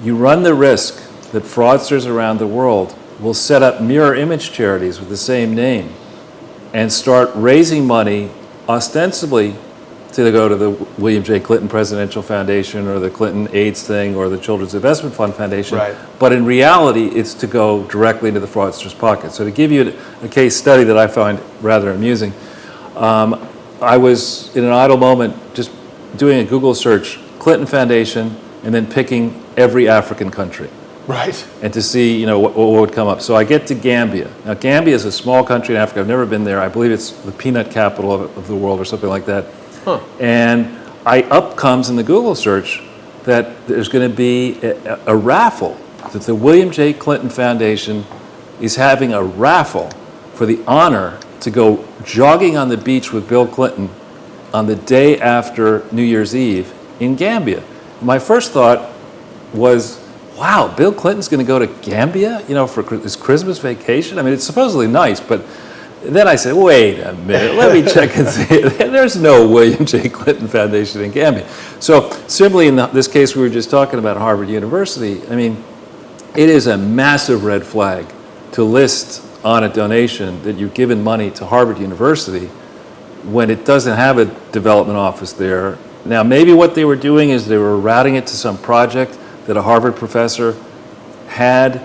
you run the risk that fraudsters around the world will set up mirror image charities with the same name and start raising money ostensibly to go to the William J. Clinton Presidential Foundation or the Clinton AIDS thing or the Children's Investment Fund Foundation. Right. But in reality, it's to go directly into the fraudster's pocket. So to give you a case study that I find rather amusing, I was in an idle moment just doing a Google search, Clinton Foundation, and then picking every African country. Right. And to see, what would come up. So I get to Gambia. Now, Gambia is a small country in Africa. I've never been there. I believe it's the peanut capital of the world or something like that. Huh. And up comes in the Google search that there's going to be a raffle, that the William J. Clinton Foundation is having a raffle for the honor to go jogging on the beach with Bill Clinton on the day after New Year's Eve in Gambia. My first thought was, wow, Bill Clinton's going to go to Gambia, for his Christmas vacation? I mean, it's supposedly nice, but then I said, wait a minute, let me check and see. There's no William J. Clinton Foundation in Gambia. So similarly, in this case we were just talking about Harvard University, I mean, it is a massive red flag to list on a donation that you've given money to Harvard University when it doesn't have a development office there. Now, maybe what they were doing is they were routing it to some project that a Harvard professor had,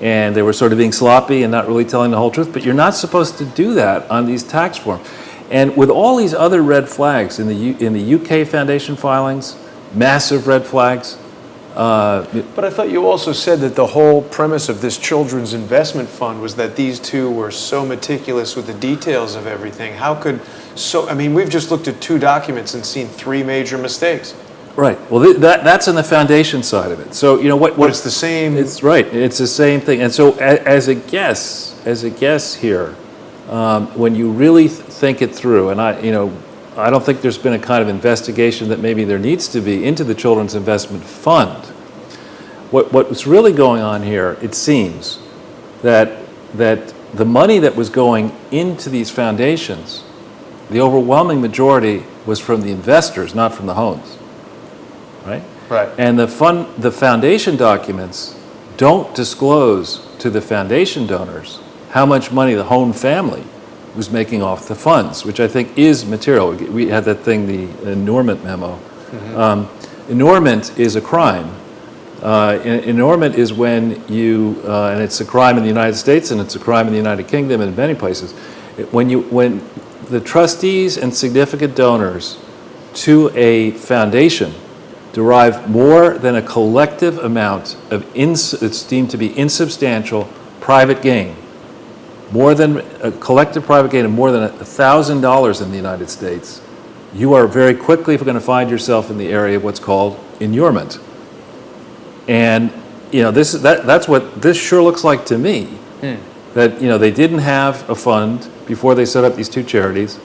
and they were sort of being sloppy and not really telling the whole truth. But you're not supposed to do that on these tax forms. And with all these other red flags in the UK Foundation filings, massive red flags. But I thought you also said that the whole premise of this children's investment fund was that these two were so meticulous with the details of everything. We've just looked at 2 documents and seen 3 major mistakes. Right. Well, that's on the foundation side of it. So But it's the same. It's right. It's the same thing. And so, as a guess here, when you really think it through, and I don't think there's been a kind of investigation that maybe there needs to be into the Children's Investment Fund. What's really going on here, it seems, that the money that was going into these foundations, the overwhelming majority was from the investors, not from the homes. Right? Right. And the foundation documents don't disclose to the foundation donors how much money the Hone family was making off the funds, which I think is material. We had that thing, the enormement memo. Mm-hmm. Enormement is a crime. Enormement is when you, and it's a crime in the United States and it's a crime in the United Kingdom and in many places, when the trustees and significant donors to a foundation derive more than a collective amount of it's deemed to be insubstantial private gain, more than a collective private gain of more than $1,000 in the United States, you are very quickly going to find yourself in the area of what's called inurement. And that's what this sure looks like to me. That they didn't have a fund before they set up these two charities.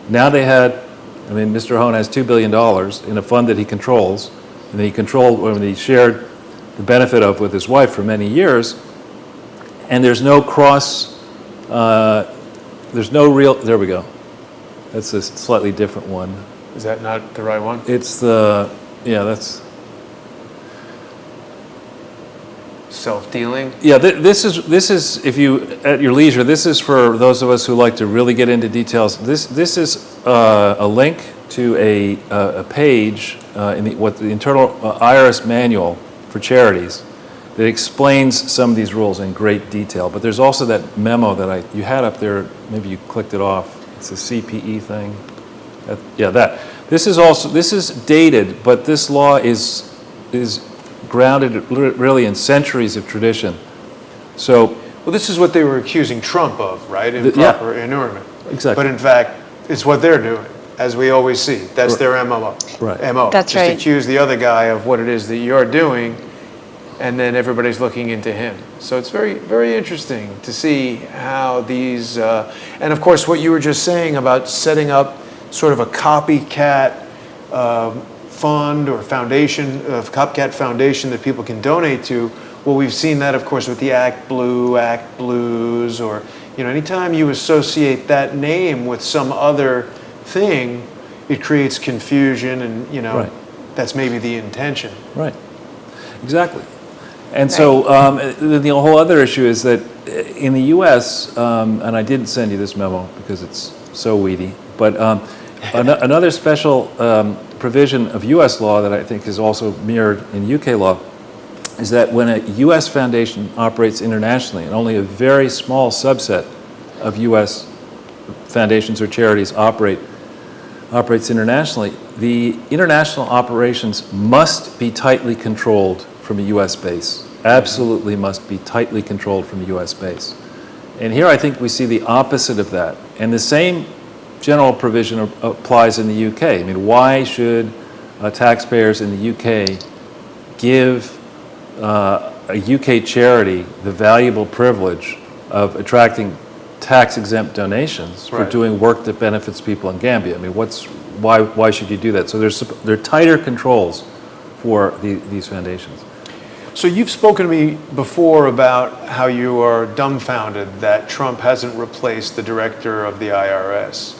Now they had, Mr. Hone has $2 billion in a fund that he controls, and he shared the benefit of with his wife for many years. And there's no there we go. That's a slightly different one. Is that not the right one? It's that's. Self-dealing? Yeah, this is, if you, at your leisure, this is for those of us who like to really get into details. This is a link to a page in the internal IRS manual for charities that explains some of these rules in great detail. But there's also that memo that you had up there, maybe you clicked it off. It's a CPE thing. That. This is dated, but this law is grounded really in centuries of tradition. So, well, this is what they were accusing Trump of, right? Improper inurement. Exactly. But in fact, it's what they're doing, as we always see. That's their MO. Right. That's just right. accuse the other guy of what it is that you're doing, and then everybody's looking into him. So it's very, very interesting to see how these, and of course, what you were just saying about setting up sort of a copycat fund or foundation, copycat foundation that people can donate to. Well, we've seen that, of course, with the Act Blue, Act Blues, or anytime you associate that name with some other thing, it creates confusion, and Right. that's maybe the intention. Right. Exactly. And so the whole other issue is that in the U.S., and I didn't send you this memo because it's so weedy, but another special provision of U.S. law that I think is also mirrored in U.K. law is that when a U.S. foundation operates internationally, and only a very small subset of U.S. foundations or charities operates internationally, the international operations must be tightly controlled from a U.S. base. Absolutely must be tightly controlled from a U.S. base. And here I think we see the opposite of that. And the same general provision applies in the UK. Why should taxpayers in the UK give a UK charity the valuable privilege of attracting tax-exempt donations for doing work that benefits people in Gambia? Why should you do that? So there are tighter controls for these foundations. So you've spoken to me before about how you are dumbfounded that Trump hasn't replaced the director of the IRS.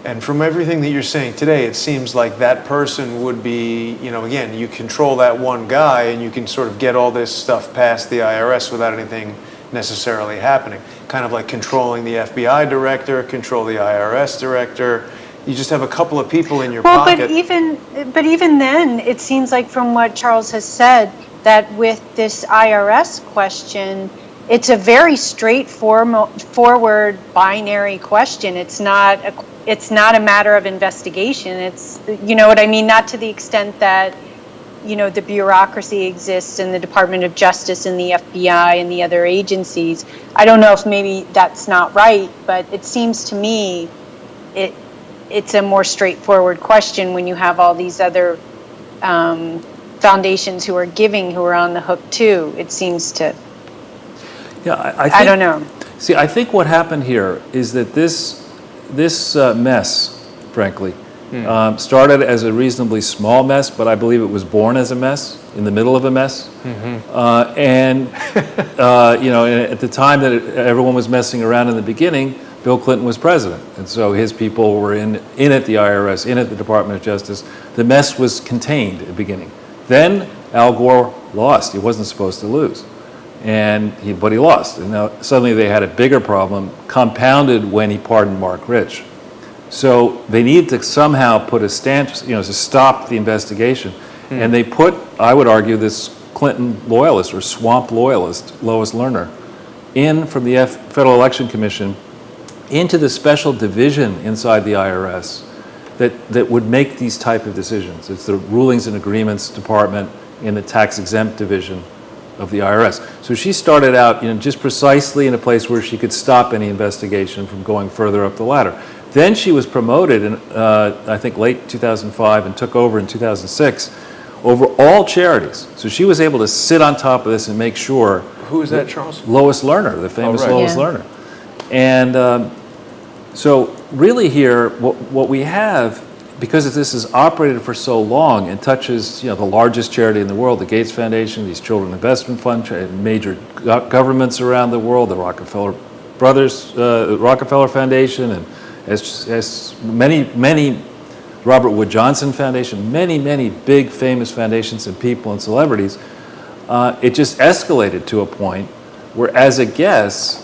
And from everything that you're saying today, it seems like that person would be, again, you control that one guy and you can sort of get all this stuff past the IRS without anything necessarily happening. Kind of like controlling the FBI director, control the IRS director. You just have a couple of people in your pocket. But even then, it seems like from what Charles has said, that with this IRS question, it's a very straightforward binary question. It's not a matter of investigation. It's, what I mean, not to the extent that, the bureaucracy exists in the Department of Justice and the FBI and the other agencies. I don't know if maybe that's not right, but it seems to me it's a more straightforward question when you have all these other foundations who are on the hook too. It seems to. Yeah, I don't know. See, I think what happened here is that this mess, frankly, started as a reasonably small mess, but I believe it was born as a mess, in the middle of a mess. Mm-hmm. At the time that everyone was messing around in the beginning, Bill Clinton was president, and so his people were in at the IRS, in at the Department of Justice. The mess was contained at the beginning. Then Al Gore lost. He wasn't supposed to lose. But he lost. And now suddenly they had a bigger problem, compounded when he pardoned Mark Rich. So they needed to somehow put a stamp, to stop the investigation. And they put, I would argue, this Clinton loyalist or swamp loyalist, Lois Lerner, in from the Federal Election Commission into the special division inside the IRS that would make these type of decisions. It's the Rulings and Agreements Department in the Tax Exempt Division of the IRS. So she started out, just precisely in a place where she could stop any investigation from going further up the ladder. Then she was promoted in, I think, late 2005 and took over in 2006 over all charities. So she was able to sit on top of this and make sure. Who is that, Charles? Lois Lerner, the famous right. Lois Yeah. Lerner. And so really here, what we have, because this has operated for so long and touches the largest charity in the world, the Gates Foundation, these Children Investment Fund, major governments around the world, the Rockefeller Brothers, Rockefeller Foundation, and as many Robert Wood Johnson Foundation, many big famous foundations and people and celebrities, it just escalated to a point where, as a guess,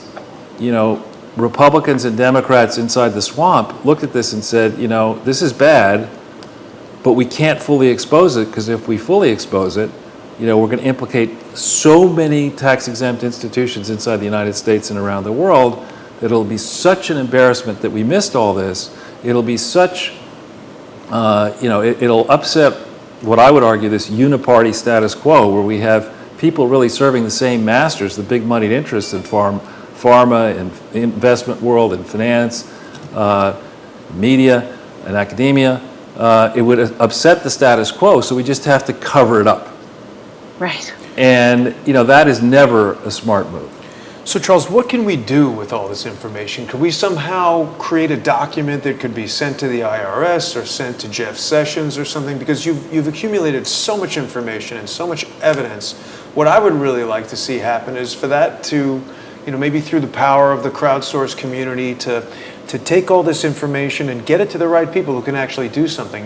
Republicans and Democrats inside the swamp looked at this and said, this is bad, but we can't fully expose it, because if we fully expose it, we're going to implicate so many tax-exempt institutions inside the United States and around the world that it'll be such an embarrassment that we missed all this. It'll be such, it'll upset what I would argue this uniparty status quo, where we have people really serving the same masters, the big moneyed interests in pharma and investment world and finance, media and academia. It would upset the status quo, so we just have to cover it up. Right. And that is never a smart move. So Charles, what can we do with all this information? Could we somehow create a document that could be sent to the IRS or sent to Jeff Sessions or something? Because you've accumulated so much information and so much evidence. What I would really like to see happen is for that to, maybe through the power of the crowdsourced community, to take all this information and get it to the right people who can actually do something.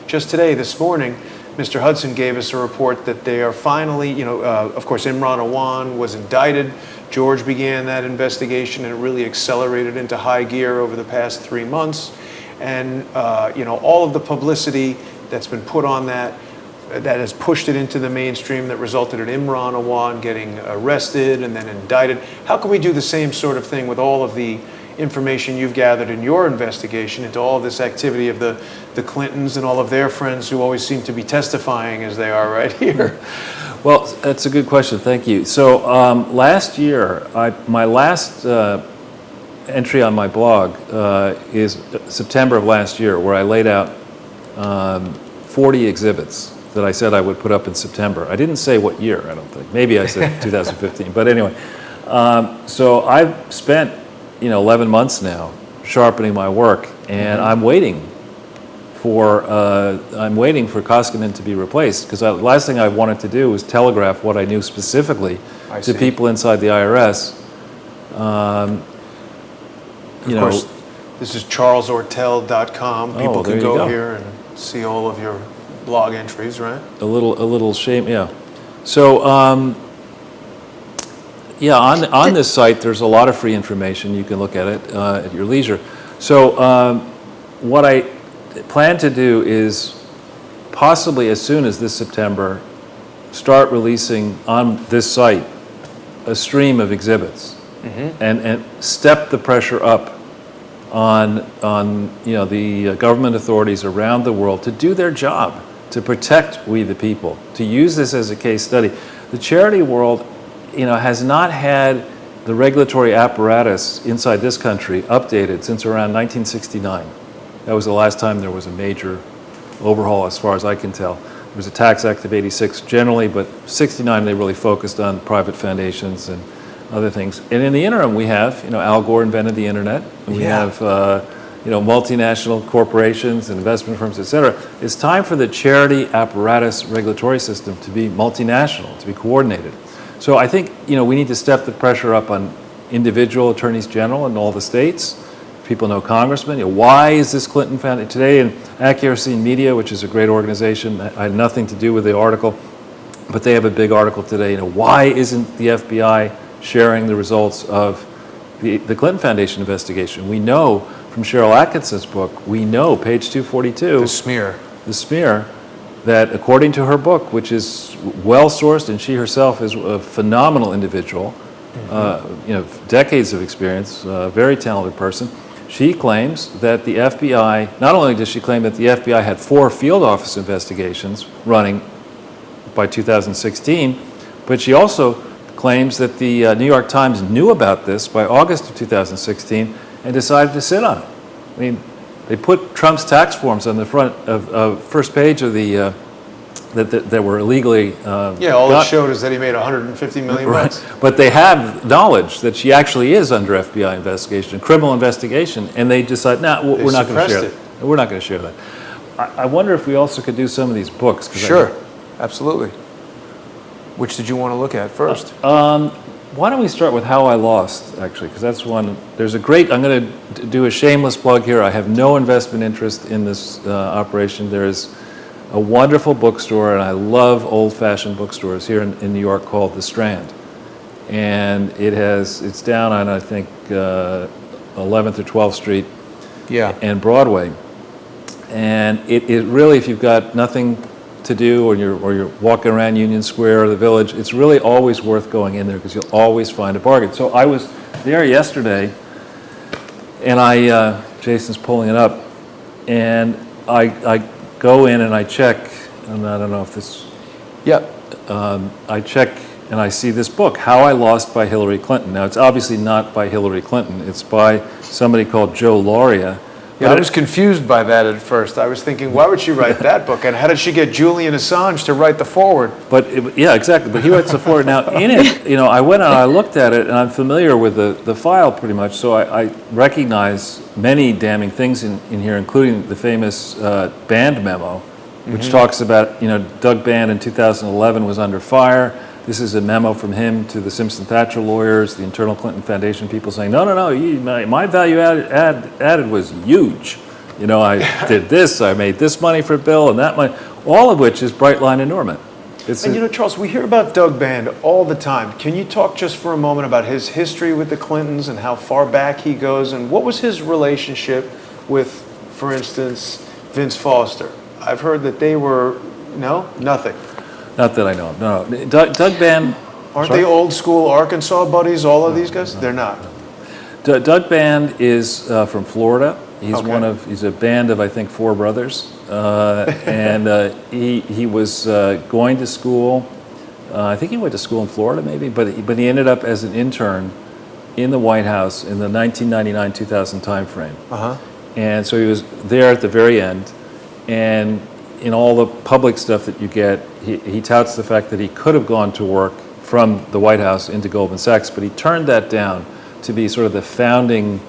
Just today, this morning, Mr. Hudson gave us a report that they are finally, of course, Imran Awan was indicted. George began that investigation, and it really accelerated into high gear over the past 3 months. And, all of the publicity that's been put on that has pushed it into the mainstream, that resulted in Imran Awan getting arrested and then indicted. How can we do the same sort of thing with all of the information you've gathered in your investigation into all of this activity of the Clintons and all of their friends who always seem to be testifying as they are right here? Well, that's a good question. Thank you. So last year, my last entry on my blog is September of last year, where I laid out 40 exhibits that I said I would put up in September. I didn't say what year, I don't think. Maybe I said 2015. But anyway, so I've spent 11 months now sharpening my work, and I'm waiting for Koskinen to be replaced, because the last thing I wanted to do was telegraph what I knew specifically to people inside the IRS. Of course, this is charlesortel.com. People can go here and see all of your blog entries, right? A little shame, yeah. So, on this site, there's a lot of free information. You can look at it at your leisure. So, what I plan to do is possibly as soon as this September, start releasing on this site a stream of exhibits, and step the pressure up on the government authorities around the world to do their job, to protect we the people, to use this as a case study. The charity world, has not had the regulatory apparatus inside this country updated since around 1969. That was the last time there was a major overhaul, as far as I can tell. There was a Tax Act of '86 generally, but '69 they really focused on private foundations and other things. And in the interim, we have, Al Gore invented the internet. And we have, multinational corporations and investment firms, et cetera. It's time for the charity apparatus regulatory system to be multinational, to be coordinated. So I think, we need to step the pressure up on individual attorneys general in all the states. People know congressmen. Why is this Clinton founded? Today in Accuracy in Media, which is a great organization, I had nothing to do with the article, but they have a big article today. Why isn't the FBI sharing the results of the Clinton Foundation investigation? We know from Cheryl Atkinson's book, page 242, the smear, that according to her book, which is well-sourced, and she herself is a phenomenal individual, decades of experience, very talented person, she claims that the FBI, not only does she claim that the FBI had 4 field office investigations running by 2016, but she also claims that the New York Times knew about this by August of 2016 and decided to sit on it. I mean, they put Trump's tax forms on the front of first page of the that were illegally Yeah, all it showed is that he made 150 million bucks. But they have knowledge that she actually is under FBI investigation, criminal investigation, and they decide, we're not going to share that. We're not going to share that. I wonder if we also could do some of these books. Sure, absolutely. Which did you want to look at first? Why don't we start with How I Lost, actually, because that's one. There's a great, I'm going to do a shameless plug here. I have no investment interest in this operation. There is a wonderful bookstore, and I love old-fashioned bookstores here in New York called The Strand. And it's down on, I think, 11th or 12th Street and Broadway. And it really, if you've got nothing to do, or you're walking around Union Square or the Village, it's really always worth going in there because you'll always find a bargain. So I was there yesterday, and Jason's pulling it up, and I go in and I check, and I don't know if this. Yep. I check and I see this book, How I Lost by Hillary Clinton. Now it's obviously not by Hillary Clinton. It's by somebody called Joe Lauria. Yeah, I was confused by that at first. I was thinking, why would she write that book? And how did she get Julian Assange to write the foreword? Yeah, exactly. But he writes the foreword. Now, in it, I went and I looked at it, and I'm familiar with the file pretty much, so I recognize many damning things in here, including the famous Band memo, which talks about, Doug Band in 2011 was under fire. This is a memo from him to the Simpson-Thatcher lawyers, the internal Clinton Foundation people saying, no, my value added was huge. I did this, I made this money for Bill and that money, all of which is bright line and Norman. Charles, we hear about Doug Band all the time. Can you talk just for a moment about his history with the Clintons and how far back he goes, and what was his relationship with, for instance, Vince Foster? I've heard that they were, nothing. Not that I know of. No. Doug Band. Aren't they old school Arkansas buddies, all of these guys? They're not. Doug Band is from Florida. He's a band of, I think, 4 brothers. And he was going to school. I think he went to school in Florida, maybe, but he ended up as an intern in the White House in the 1999-2000 timeframe. And so he was there at the very end. And in all the public stuff that you get, he touts the fact that he could have gone to work from the White House into Goldman Sachs, but he turned that down to be sort of the founding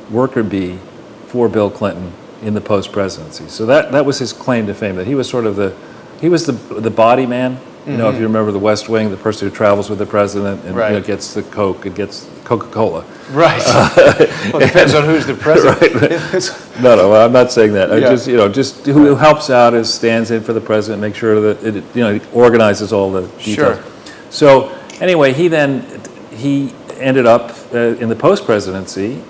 worker bee for Bill Clinton in the post-presidency. So that was his claim to fame, that he was sort of the body man. If you remember The West Wing, the person who travels with the president and gets the Coke and gets Coca-Cola. Right. Well, it depends on who's the president. No, I'm not saying that. Just who helps out, stands in for the president, make sure that it organizes all the details. Sure. So anyway, he ended up in the post-presidency,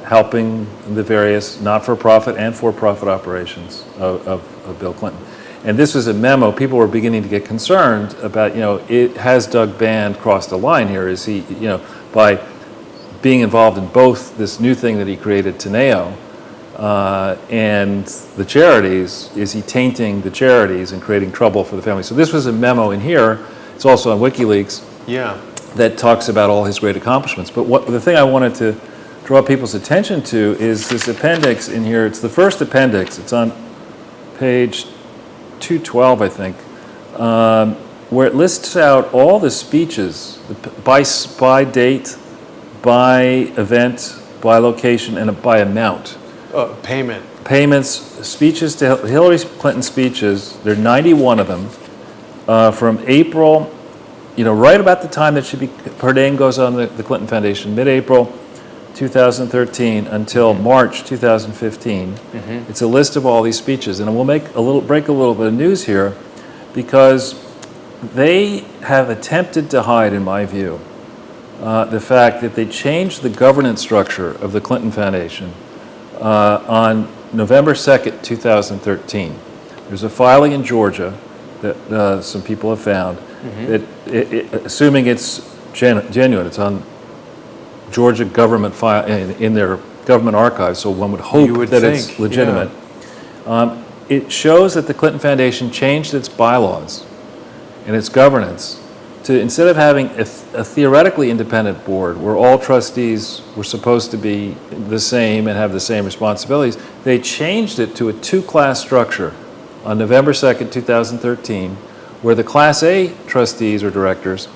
helping the various not-for-profit and for-profit operations of Bill Clinton. And this was a memo. People were beginning to get concerned about, has Doug Band crossed a line here? Is he, by being involved in both this new thing that he created, Teneo, and the charities, is he tainting the charities and creating trouble for the family? So this was a memo in here. It's also on WikiLeaks. Yeah. That talks about all his great accomplishments. But the thing I wanted to draw people's attention to is this appendix in here. It's the first appendix. It's on page 212, I think, where it lists out all the speeches by date, by event, by location, and by amount. Payments, speeches to Hillary Clinton speeches. There are 91 of them from April, right about the time that her name goes on the Clinton Foundation, mid-April 2013 until March 2015. It's a list of all these speeches, and we'll break a little bit of news here, because they have attempted to hide, in my view, the fact that they changed the governance structure of the Clinton Foundation on November 2nd, 2013. There's a filing in Georgia that some people have found that, assuming it's genuine, it's on Georgia government file in their government archives, so one would hope it's legitimate. Yeah. It shows that the Clinton Foundation changed its bylaws and its governance to, instead of having a theoretically independent board where all trustees were supposed to be the same and have the same responsibilities, they changed it to a 2-class structure on November 2nd, 2013, where the Class A trustees or directors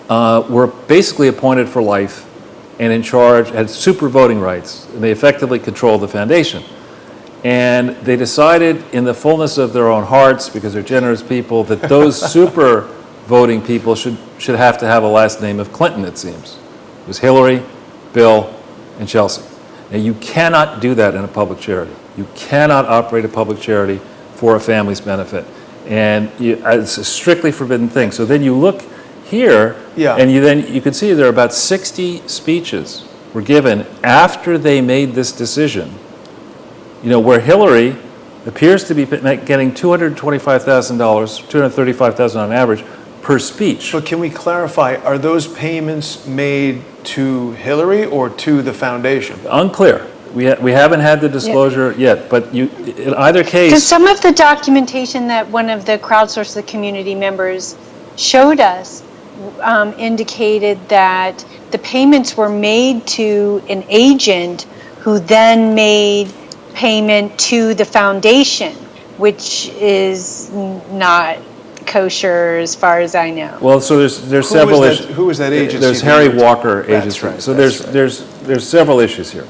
were basically appointed for life and in charge, had super voting rights, and they effectively controlled the foundation. And they decided in the fullness of their own hearts, because they're generous people, that those super voting people should have to have a last name of Clinton, it seems. It was Hillary, Bill, and Chelsea. Now, you cannot do that in a public charity. You cannot operate a public charity for a family's benefit. And it's a strictly forbidden thing. So then you look here, and you can see there are about 60 speeches were given after they made this decision, where Hillary appears to be getting $225,000, $235,000 on average per speech. But can we clarify, are those payments made to Hillary or to the foundation? Unclear. We haven't had the disclosure yet, but in either case... Because some of the documentation that one of the crowdsourced the community members showed us indicated that the payments were made to an agent who then made payment to the foundation, which is not kosher as far as I know. Well, so there's several issues. Who was that agency? There's Harry Walker agency. Right, so there's several issues here.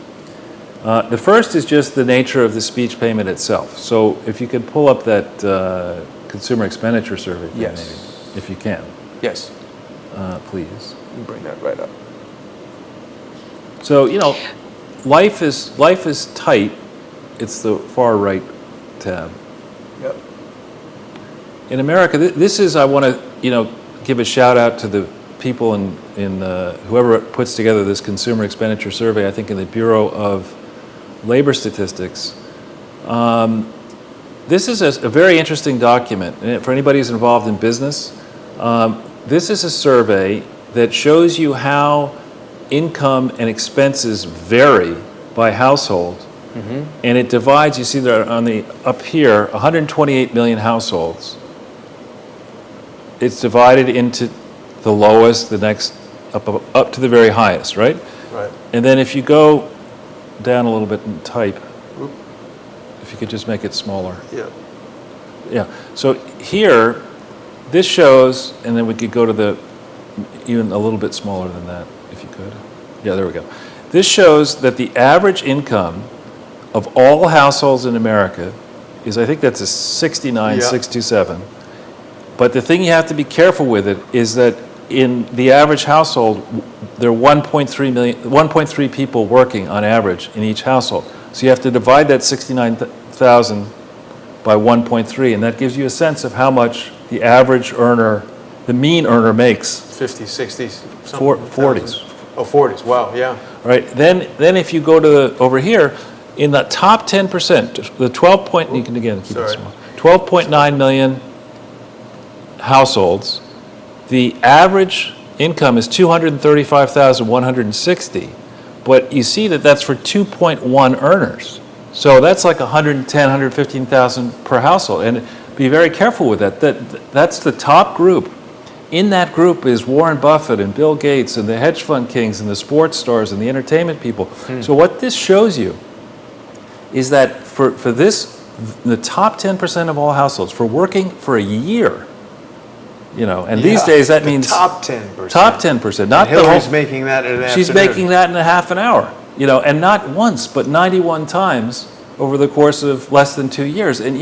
The first is just the nature of the speech payment itself. So if you could pull up that consumer expenditure survey, yes, maybe, if you can. Yes. Please. You bring that right up. So life is tight. It's the far right tab. Yep. In America, this is, I want to give a shout out to the people in whoever puts together this consumer expenditure survey. I think in the Bureau of Labor Statistics. This is a very interesting document, and for anybody who's involved in business. This is a survey that shows you how income and expenses vary by household, and it divides. You see there up here, 128 million households. It's divided into the lowest, the next, up to the very highest, right? Right. And then if you go down a little bit and type, if you could just make it smaller. Yeah. Yeah. So here, this shows, and then we could go to even a little bit smaller than that, if you could. Yeah, there we go. This shows that the average income of all households in America is, I think that's a 69,627. But the thing you have to be careful with it is that in the average household, there are 1.3 people working on average in each household. So you have to divide that 69,000 by 1.3, and that gives you a sense of how much the average earner, the mean earner makes. 50, 60, 40s. Oh, 40s, wow, yeah. Right, then if you go to over here, in the top 10%, the 12 point, you can again keep it small, 12.9 million households, the average income is 235,160, but you see that that's for 2.1 earners. So that's like 110, 115,000 per household, and be very careful with that. That's the top group. In that group is Warren Buffett and Bill Gates and the hedge fund kings and the sports stars and the entertainment people. So what this shows you is that for this, the top 10% of all households, for working for a year, and these days that means top 10%. Top 10%, not and Hillary's making that in an afternoon. She's making that in a half an hour, and not once, but 91 times over the course of less than 2 years. And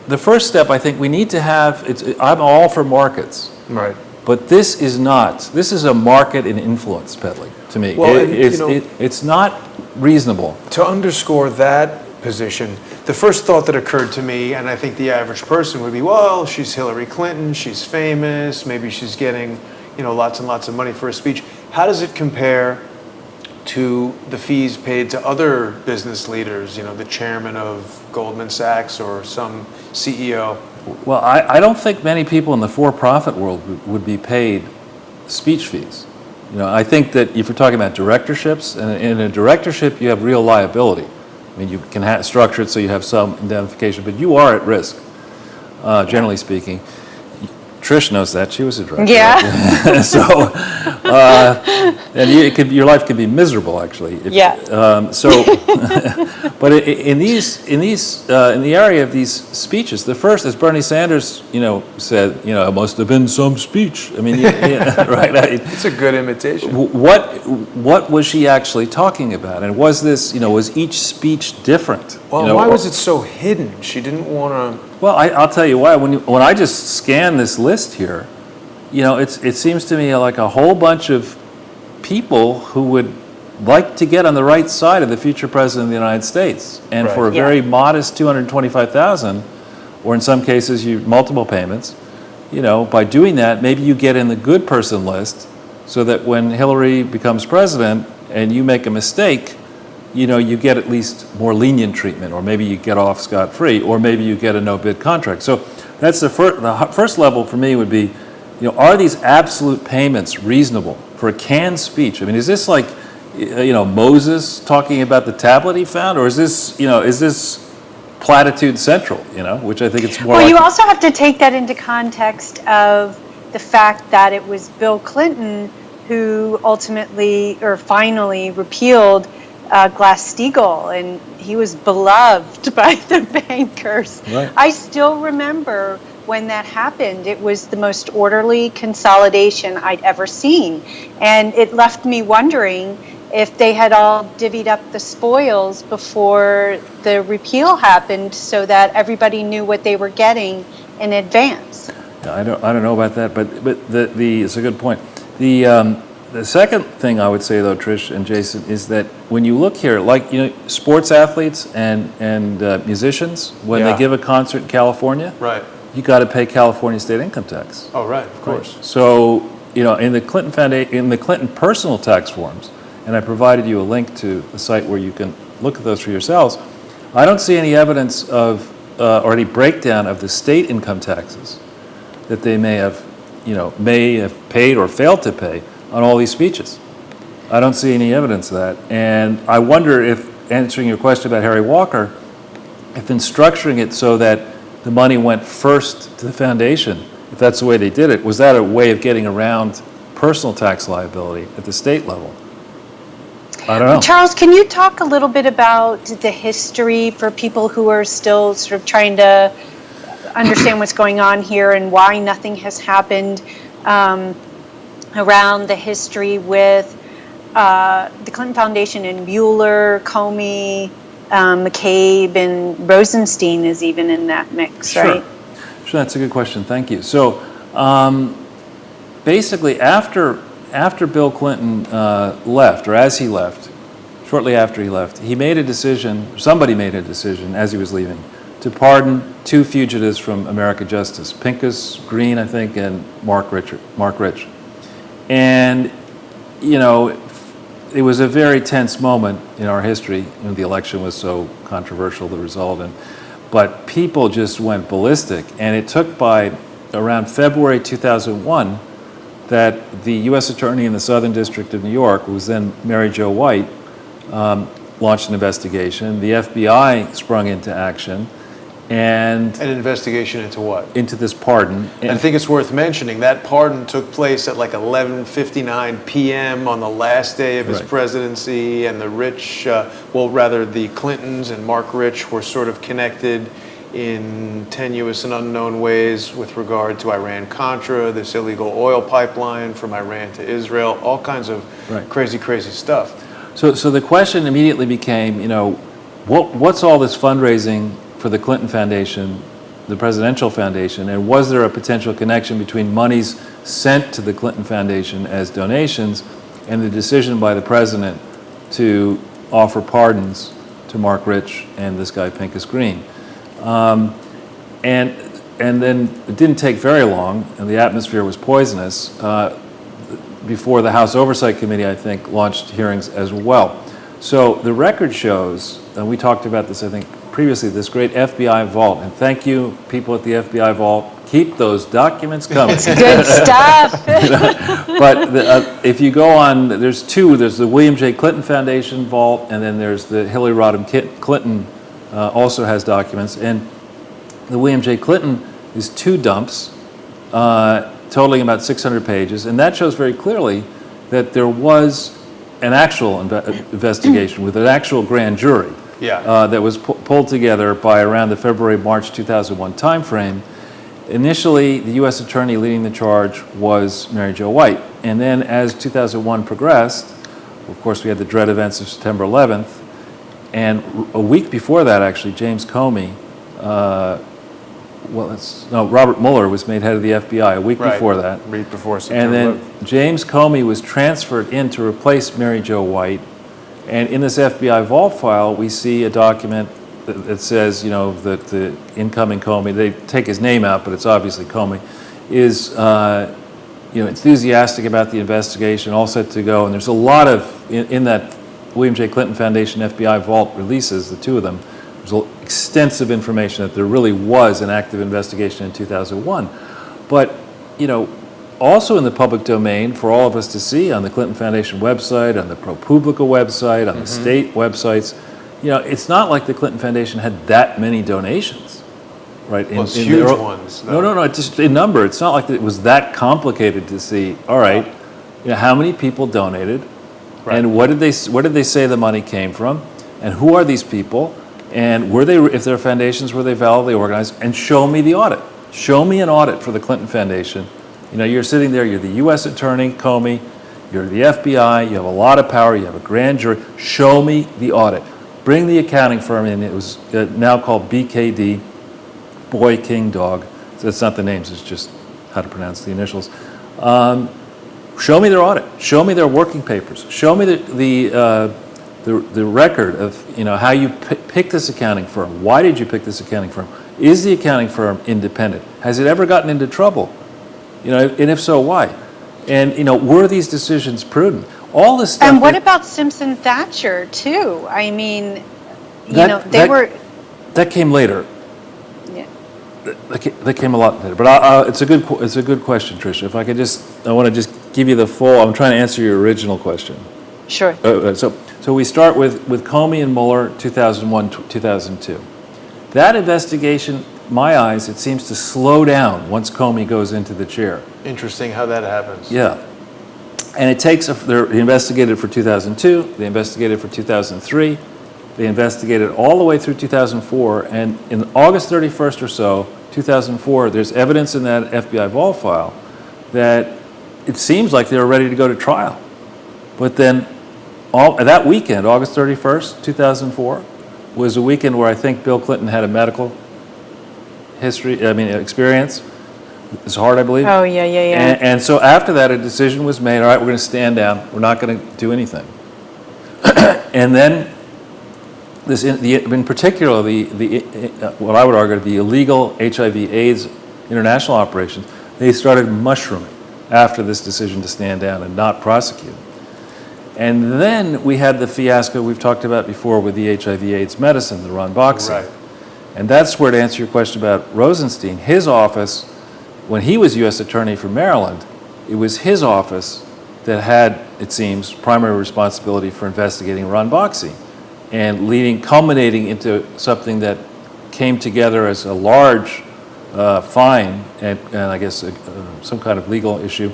the first step I think we need to have. I'm all for markets, right? But this is not. This is a market and influence peddling to me. Well, it's not reasonable. To underscore that position, the first thought that occurred to me, and I think the average person would be, well, she's Hillary Clinton, she's famous, maybe she's getting, lots and lots of money for a speech. How does it compare to the fees paid to other business leaders, the chairman of Goldman Sachs or some CEO? Well, I don't think many people in the for-profit world would be paid speech fees. I think that if you're talking about directorships, and in a directorship you have real liability. I mean, you can structure it so you have some indemnification, but you are at risk, generally speaking. Trish knows that. She was a director. Yeah. So, And your life could be miserable, actually. Yeah. But in the area of these speeches, the first, as Bernie Sanders, said, it must have been some speech. I mean, right? It's a good imitation. What was she actually talking about? And was this, was each speech different? Well, why was it so hidden? She didn't want to. Well, I'll tell you why. When I just scan this list here, it seems to me like a whole bunch of people who would like to get on the right side of the future president of the United States, and Right. for a very modest $225,000, or in some cases multiple payments, by doing that, maybe you get in the good person list, so that when Hillary becomes president and you make a mistake, you get at least more lenient treatment, or maybe you get off scot-free, or maybe you get a no-bid contract. So that's the first level for me would be, are these absolute payments reasonable for a canned speech? I mean, is this like, Moses talking about the tablet he found, or is this platitude central? Which I think it's more. Well, like you also have to take that into context of the fact that it was Bill Clinton who ultimately or finally repealed Glass-Steagall, and he was beloved by the bankers. Right. I still remember when that happened. It was the most orderly consolidation I'd ever seen, and it left me wondering if they had all divvied up the spoils before the repeal happened, so that everybody knew what they were getting in advance. I don't know about that, but it's a good point. The second thing I would say, though, Trish and Jason, is that when you look here, like sports athletes and musicians, when Yeah. they give a concert in California, Right. you got to pay California state income tax. Oh, right, of course. So in the Clinton Foundation, in the Clinton personal tax forms, and I provided you a link to a site where you can look at those for yourselves. I don't see any evidence of or any breakdown of the state income taxes that they may have paid or failed to pay on all these speeches. I don't see any evidence of that. And I wonder if, answering your question about Harry Walker, if in structuring it so that the money went first to the foundation, if that's the way they did it, was that a way of getting around personal tax liability at the state level? I don't know. Charles, can you talk a little bit about the history for people who are still sort of trying to understand what's going on here and why nothing has happened around the history with the Clinton Foundation and Mueller, Comey, McCabe, and Rosenstein is even in that mix, right? Sure, that's a good question. Thank you. So basically, after Bill Clinton left, or as he left, shortly after he left, somebody made a decision as he was leaving, to pardon two fugitives from American justice, Pincus Green, I think, and Mark Rich. And, it was a very tense moment in our history. The election was so controversial, the result, but people just went ballistic. And it took by around February 2001 that the U.S. Attorney in the Southern District of New York, who was then Mary Jo White, launched an investigation. The FBI sprung into action. And An investigation into what? into this pardon. I think it's worth mentioning that pardon took place at like 11:59 p.m. on the last day of his Right. presidency, and the Clintons and Mark Rich were sort of connected in tenuous and unknown ways with regard to Iran-Contra, this illegal oil pipeline from Iran to Israel, all kinds of Right. crazy stuff. So the question immediately became, what's all this fundraising for the Clinton Foundation, the Presidential Foundation, and was there a potential connection between monies sent to the Clinton Foundation as donations and the decision by the president to offer pardons to Mark Rich and this guy Pincus Green? And then it didn't take very long, and the atmosphere was poisonous, before the House Oversight Committee, I think, launched hearings as well. So the record shows, and we talked about this, I think, previously, this great FBI vault. And thank you, people at the FBI vault. Keep those documents coming. It's good stuff. But if you go on, there's two. There's the William J. Clinton Foundation vault, and then there's the Hillary Rodham Clinton also has documents. And the William J. Clinton is two dumps, totaling about 600 pages. And that shows very clearly that there was an actual investigation with an actual grand jury that was pulled together by around the February-March 2001 timeframe. Initially, the U.S. attorney leading the charge was Mary Jo White. And then as 2001 progressed, of course, we had the dread events of September 11th. And a week before that, actually, James Comey, Robert Mueller was made head of the FBI a week before that. Week before September And 11th. then James Comey was transferred in to replace Mary Jo White. And in this FBI vault file, we see a document that says, that the incoming Comey, they take his name out, but it's obviously Comey, is enthusiastic about the investigation, all set to go. And there's a lot of, in that William J. Clinton Foundation FBI vault releases, the two of them, there's extensive information that there really was an active investigation in 2001. But, also in the public domain for all of us to see on the Clinton Foundation website, on the ProPublica website, on the state websites, it's not like the Clinton Foundation had that many donations, right? Well, it's huge ones. No, it's just a number. It's not like it was that complicated to see, all right, how many people donated, and what did they say the money came from, and who are these people, and if they're foundations, were they validly organized, and show me the audit. Show me an audit for the Clinton Foundation. You're sitting there, you're the U.S. Attorney, Comey, you're the FBI, you have a lot of power, you have a grand jury. Show me the audit. Bring the accounting firm in. It was now called BKD, Boy, King, Dog. So that's not the names, it's just how to pronounce the initials. Show me their audit. Show me their working papers. Show me the record of how you picked this accounting firm. Why did you pick this accounting firm? Is the accounting firm independent? Has it ever gotten into trouble? And if so, why? And were these decisions prudent? All this stuff. And what about Simpson Thatcher too? I mean, that came later. Yeah. That came a lot later. But it's a good question, Tricia. If I could I want to just give you the full. I'm trying to answer your original question. Sure. So we start with Comey and Mueller, 2001, 2002. That investigation, my eyes, it seems to slow down once Comey goes into the chair. Interesting how that happens. Yeah. And it takes, they investigated for 2002, they investigated for 2003, they investigated all the way through 2004, and in August 31st or so, 2004, there's evidence in that FBI vault file that it seems like they were ready to go to trial. But then that weekend, August 31st, 2004, was a weekend where I think Bill Clinton had a medical experience. It's hard, I believe. Oh, yeah. And so after that, a decision was made, all right, we're going to stand down. We're not going to do anything. And then, in particular, what I would argue, the illegal HIV/AIDS international operations, they started mushrooming after this decision to stand down and not prosecute. And then we had the fiasco we've talked about before with the HIV/AIDS medicine, the Ronboxi. Right. And that's where, to answer your question about Rosenstein, his office, when he was U.S. Attorney for Maryland, it was his office that had, it seems, primary responsibility for investigating Ronboxi and culminating into something that came together as a large fine and I guess some kind of legal issue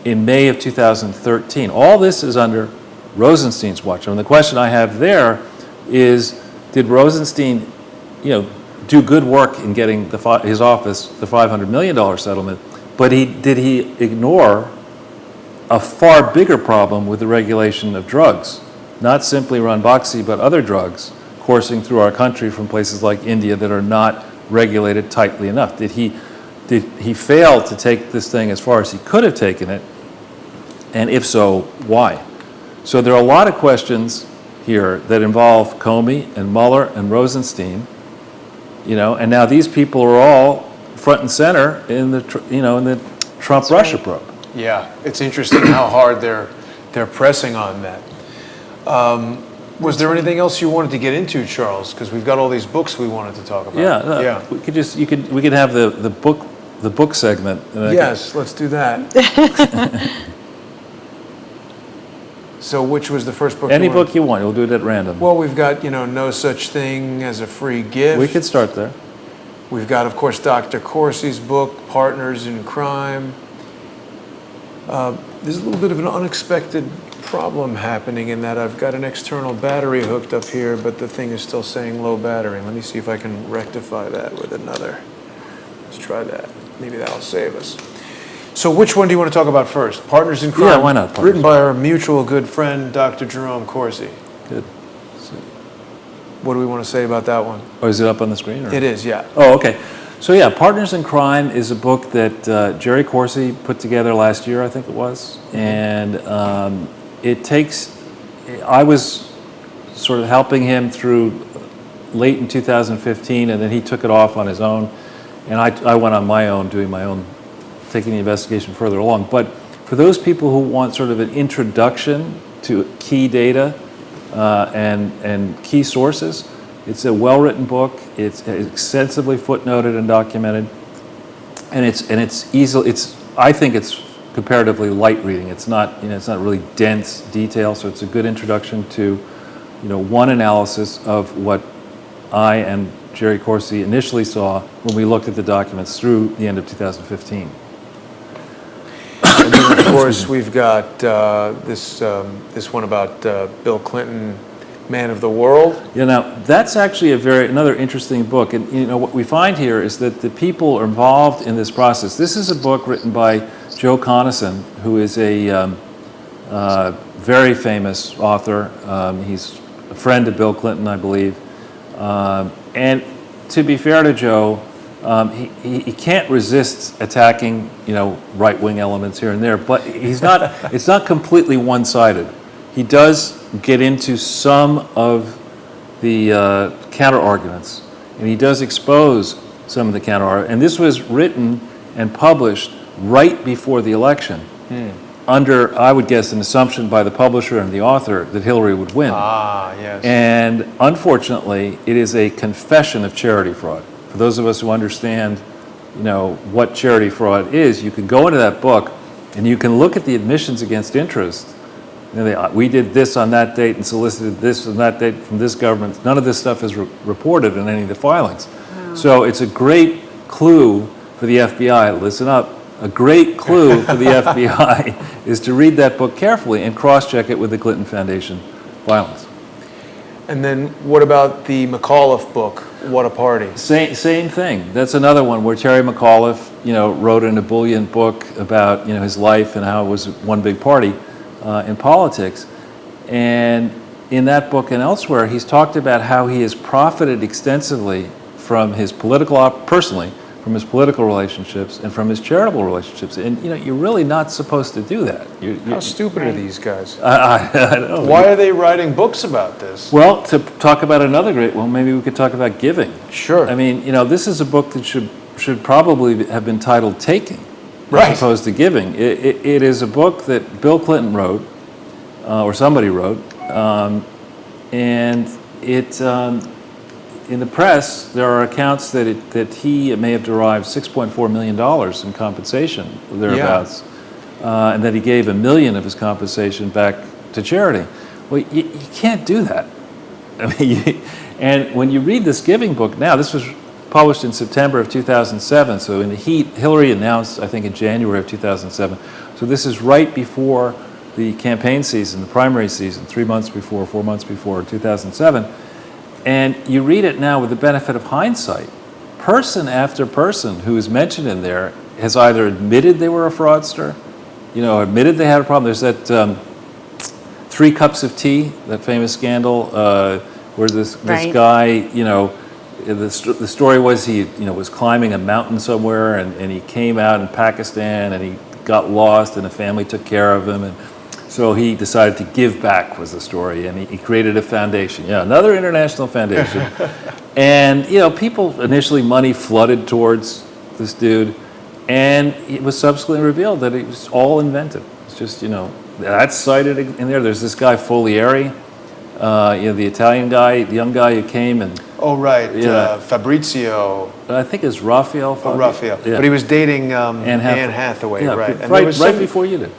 in May of 2013. All this is under Rosenstein's watch. And the question I have there is, did Rosenstein, do good work in getting his office the $500 million settlement, but did he ignore a far bigger problem with the regulation of drugs? Not simply Ronboxi, but other drugs coursing through our country from places like India that are not regulated tightly enough. Did he fail to take this thing as far as he could have taken it? And if so, why? So there are a lot of questions here that involve Comey and Mueller and Rosenstein, and now these people are all front and center in the Trump-Russia probe. Yeah, it's interesting how hard they're pressing on that. Was there anything else you wanted to get into, Charles? Because we've got all these books we wanted to talk about. Yeah. We could have the book segment. Yes, let's do that. So which was the first book? Any book you want. We'll do it at random. Well, we've got, No Such Thing as a Free Gift. We could start there. We've got, of course, Dr. Corsi's book, Partners in Crime. There's a little bit of an unexpected problem happening in that I've got an external battery hooked up here, but the thing is still saying low battery. Let me see if I can rectify that with another. Let's try that. Maybe that'll save us. So which one do you want to talk about first? Partners in Crime? Yeah, why not? Partners. Written by our mutual good friend, Dr. Jerome Corsi. Good. What do we want to say about that one? Oh, is it up on the screen? Or? It is, yeah. Oh, okay. So yeah, Partners in Crime is a book that Jerry Corsi put together last year, I think it was. And it takes, I was sort of helping him through late in 2015, and then he took it off on his own. And I went on my own, doing my own, taking the investigation further along. But for those people who want sort of an introduction to key data and key sources, it's a well-written book. It's extensively footnoted and documented, and it's easily. I think it's comparatively light reading. It's not really dense detail. So it's a good introduction to, one analysis of what I and Jerry Corsi initially saw when we looked at the documents through the end of 2015. And then, of course, we've got this one about Bill Clinton, Man of the World. Yeah, now that's actually another interesting book. And what we find here is that the people involved in this process. This is a book written by Joe Conason, who is a very famous author. He's a friend of Bill Clinton, I believe. And to be fair to Joe, he can't resist attacking, right-wing elements here and there. But he's not. It's not completely one-sided. He does get into some of the counter-arguments, and he does expose some of the counter-arguments. And this was written and published right before the election, under, I would guess, an assumption by the publisher and the author that Hillary would win. Ah, yes. And unfortunately, it is a confession of charity fraud. For those of us who understand, what charity fraud is, you can go into that book and you can look at the admissions against interest. We did this on that date and solicited this on that date from this government. None of this stuff is reported in any of the filings. Wow. So it's a great clue for the FBI. Listen up. A great clue for the FBI is to read that book carefully and cross-check it with the Clinton Foundation filings. And then what about the McAuliffe book, What a Party? Same thing. That's another one where Terry McAuliffe, wrote an ebullient book about, his life and how it was one big party in politics. And in that book and elsewhere, he's talked about how he has profited extensively from his personally, from his political relationships and from his charitable relationships. And, you're really not supposed to do that. How stupid are these guys? I don't know. Why are they writing books about this? Well, to talk about another great one, maybe we could talk about giving. Sure. I mean, this is a book that should probably have been titled Taking, right, as opposed to Giving. It is a book that Bill Clinton wrote, or somebody wrote, and it, in the press, there are accounts that he may have derived $6.4 million in compensation, thereabouts, and that he gave $1 million of his compensation back to charity. Well, you can't do that. I mean, and when you read this giving book now, this was published in September of 2007, so in the heat, Hillary announced, I think, in January of 2007. So this is right before the campaign season, the primary season, 4 months before 2007. And you read it now with the benefit of hindsight. Person after person who is mentioned in there has either admitted they were a fraudster, admitted they had a problem. There's that 3 cups of tea, that famous scandal, where this guy, the story was he, was climbing a mountain somewhere, and he came out in Pakistan, and he got lost, and a family took care of him, and so he decided to give back, was the story, and he created a foundation. Yeah, another international foundation. And, people, initially money flooded towards this dude, and it was subsequently revealed that it was all invented. It's just, that's cited in there. There's this guy, Folieri, the Italian guy, the young guy who came and... Oh, right, Fabrizio. I think it's Raphael. Raphael. Yeah. But he was dating Anne Hathaway, yeah, right? And right before you did.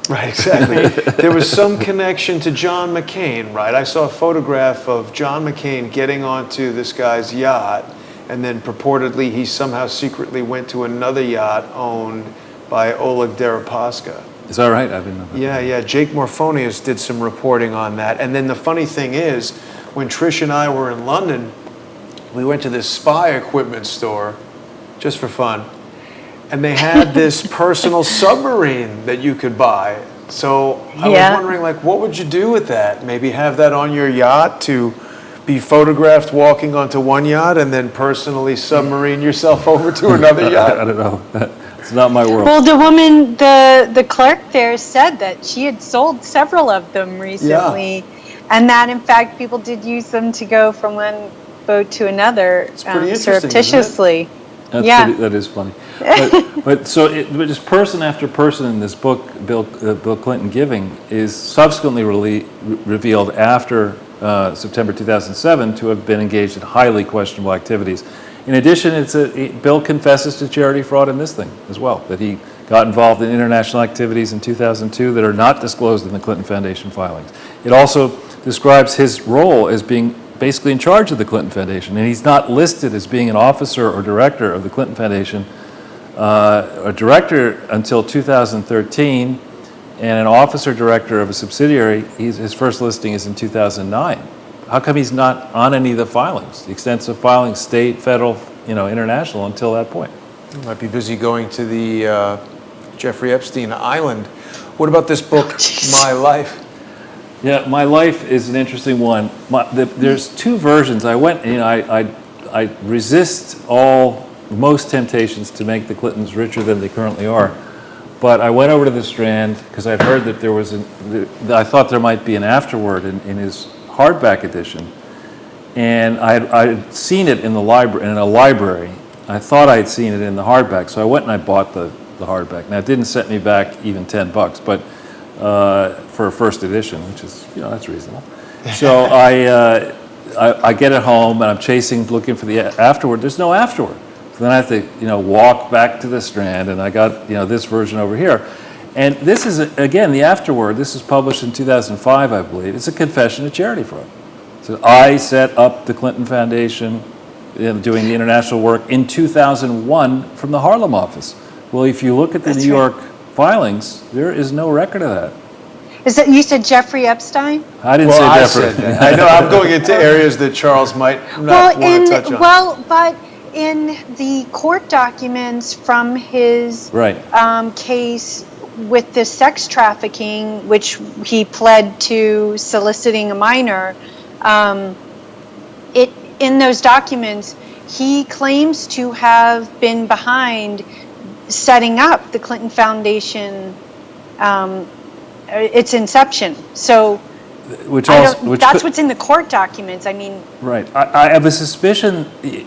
Right, exactly. There was some connection to John McCain, right? I saw a photograph of John McCain getting onto this guy's yacht, and then purportedly he somehow secretly went to another yacht owned by Oleg Deripaska. Is that right? I didn't know that. Yeah. Jake Morphonius did some reporting on that. And then the funny thing is, when Trish and I were in London, we went to this spy equipment store just for fun. And they had this personal submarine that you could buy. So I was wondering, like, what would you do with that? Maybe have that on your yacht to be photographed walking onto one yacht and then personally submarine yourself over to another yacht? I don't know. It's not my world. Well, the woman, the clerk there said that she had sold several of them recently, and that in fact people did use them to go from one boat to another It's pretty interesting, surreptitiously. That is funny. But just person after person in this book, Bill Clinton Giving, is subsequently revealed after September 2007 to have been engaged in highly questionable activities. In addition, Bill confesses to charity fraud in this thing as well, that he got involved in international activities in 2002 that are not disclosed in the Clinton Foundation filings. It also describes his role as being basically in charge of the Clinton Foundation, and he's not listed as being an officer or director of the Clinton Foundation, a director until 2013, and an officer director of a subsidiary. His first listing is in 2009. How come he's not on any of the filings, the extensive filings, state, federal, international, until that point? You might be busy going to the Jeffrey Epstein Island. What about this book, My Life? Yeah, My Life is an interesting one. There's two versions. I resist most temptations to make the Clintons richer than they currently are. But I went over to the Strand because I'd heard that I thought there might be an afterword in his hardback edition, and I'd seen it in a library. I thought I'd seen it in the hardback, so I went and I bought the hardback. Now it didn't set me back even $10, but for a first edition, which is that's reasonable. So I get it home and I'm looking for the afterword. There's no afterword. So then I have to walk back to the Strand, and I got this version over here. And this is, again, the afterword. This is published in 2005, I believe. It's a confession of charity fraud. So I set up the Clinton Foundation, doing the international work in 2001 from the Harlem office. Well, if you look at the New York filings, there is no record of that. Is that you said Jeffrey Epstein? I didn't say Jeffrey. I know I'm going into areas that Charles might not want to touch on. Well, but in the court documents from his case with the sex trafficking, which he pled to soliciting a minor, in those documents, he claims to have been behind setting up the Clinton Foundation, its inception. So that's what's in the court documents. I mean, right. I have a suspicion.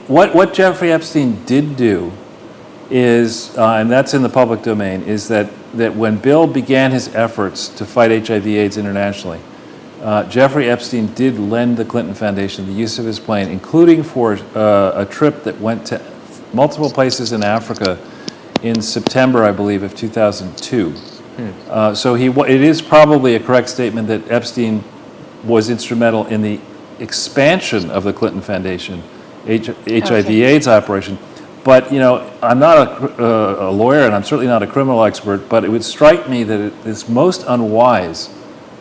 What Jeffrey Epstein did do is, and that's in the public domain, is that when Bill began his efforts to fight HIV/AIDS internationally, Jeffrey Epstein did lend the Clinton Foundation the use of his plane, including for a trip that went to multiple places in Africa in September, I believe, of 2002. So it is probably a correct statement that Epstein was instrumental in the expansion of the Clinton Foundation HIV/AIDS operation. But I'm not a lawyer, and I'm certainly not a criminal expert. But it would strike me that it's most unwise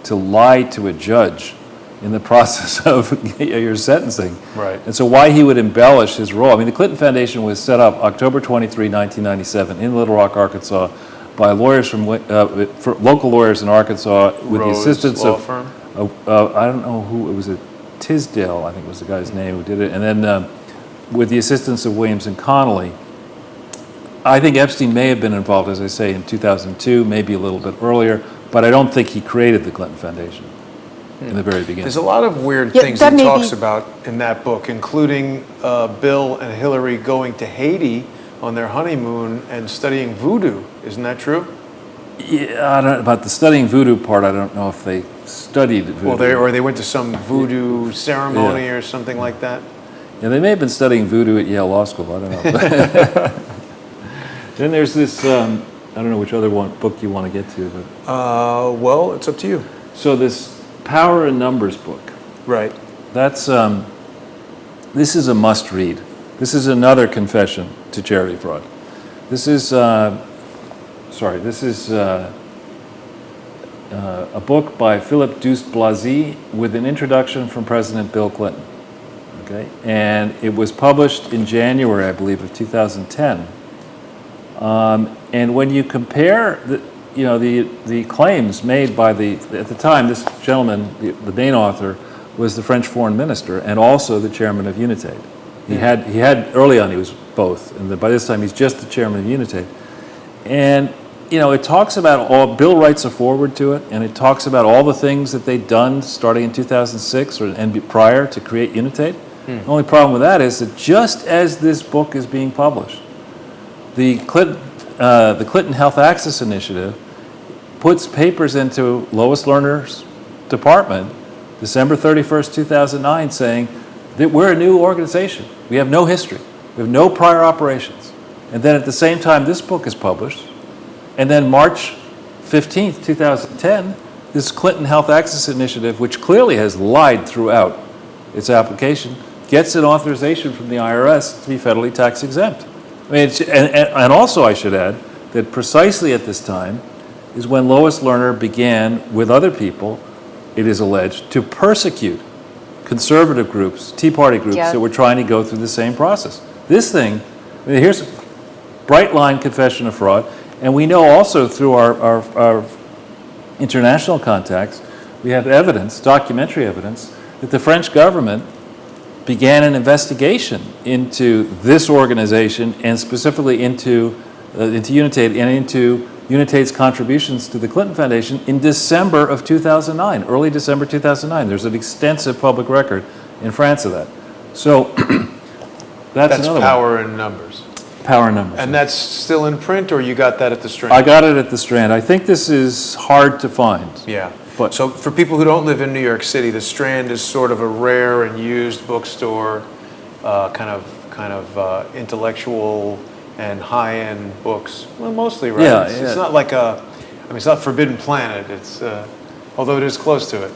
to lie to a judge in the process of your sentencing. Right. And so why he would embellish his role. I mean, the Clinton Foundation was set up October 23, 1997 in Little Rock, Arkansas, by lawyers local lawyers in Arkansas with the assistance of I don't know who it was. Tisdale, I think was the guy's name who did it, and then with the assistance of Williams and Connolly. I think Epstein may have been involved, as I say, in 2002, maybe a little bit earlier, but I don't think he created the Clinton Foundation in the very beginning. There's a lot of weird things he talks about in that book, including Bill and Hillary going to Haiti on their honeymoon and studying voodoo. Isn't that true? Yeah, I don't know about the studying voodoo part. I don't know if they studied voodoo. Well, they went to some voodoo ceremony or something like that. Yeah, they may have been studying voodoo at Yale Law School. I don't know. Then there's this. I don't know which other book you want to get to, but. Well, it's up to you. So this Power in Numbers book. Right. That's. This is a must-read. This is another confession to charity fraud. This is. a book by Philip Douste-Blazy with an introduction from President Bill Clinton. Okay, and it was published in January, I believe, of 2010. And when you compare the claims made by at the time, this gentleman, the main author, was the French foreign minister and also the chairman of UNITAID. He had early on he was both, and by this time he's just the chairman of UNITAID. And it talks about Bill writes a foreword to it, and it talks about all the things that they'd done starting in 2006 and prior to create UNITAID. The only problem with that is that just as this book is being published, the Clinton Health Access Initiative puts papers into Lois Lerner's department December 31st, 2009, saying that we're a new organization. We have no history. We have no prior operations. And then at the same time this book is published, and then March 15th, 2010, this Clinton Health Access Initiative, which clearly has lied throughout its application, gets an authorization from the IRS to be federally tax exempt. I mean, and also I should add that precisely at this time is when Lois Lerner began with other people, it is alleged, to persecute conservative groups, Tea Party groups that were trying to go through the same process. This thing, I mean, here's a bright line confession of fraud, and we know also through our international contacts, we have evidence, documentary evidence, that the French government began an investigation into this organization and specifically into UNITAID and into UNITAID's contributions to the Clinton Foundation in December of 2009, early December 2009. There's an extensive public record in France of that. So that's another Power one. in Numbers. Power in Numbers. And that's still in print, or you got that at the Strand? I got it at the Strand. I think this is hard to find. Yeah. But So for people who don't live in New York City, the Strand is sort of a rare and used bookstore, kind of intellectual and high-end books. Well, mostly, right? Yeah, It's not like it's not Forbidden Planet. It's although it is close to it.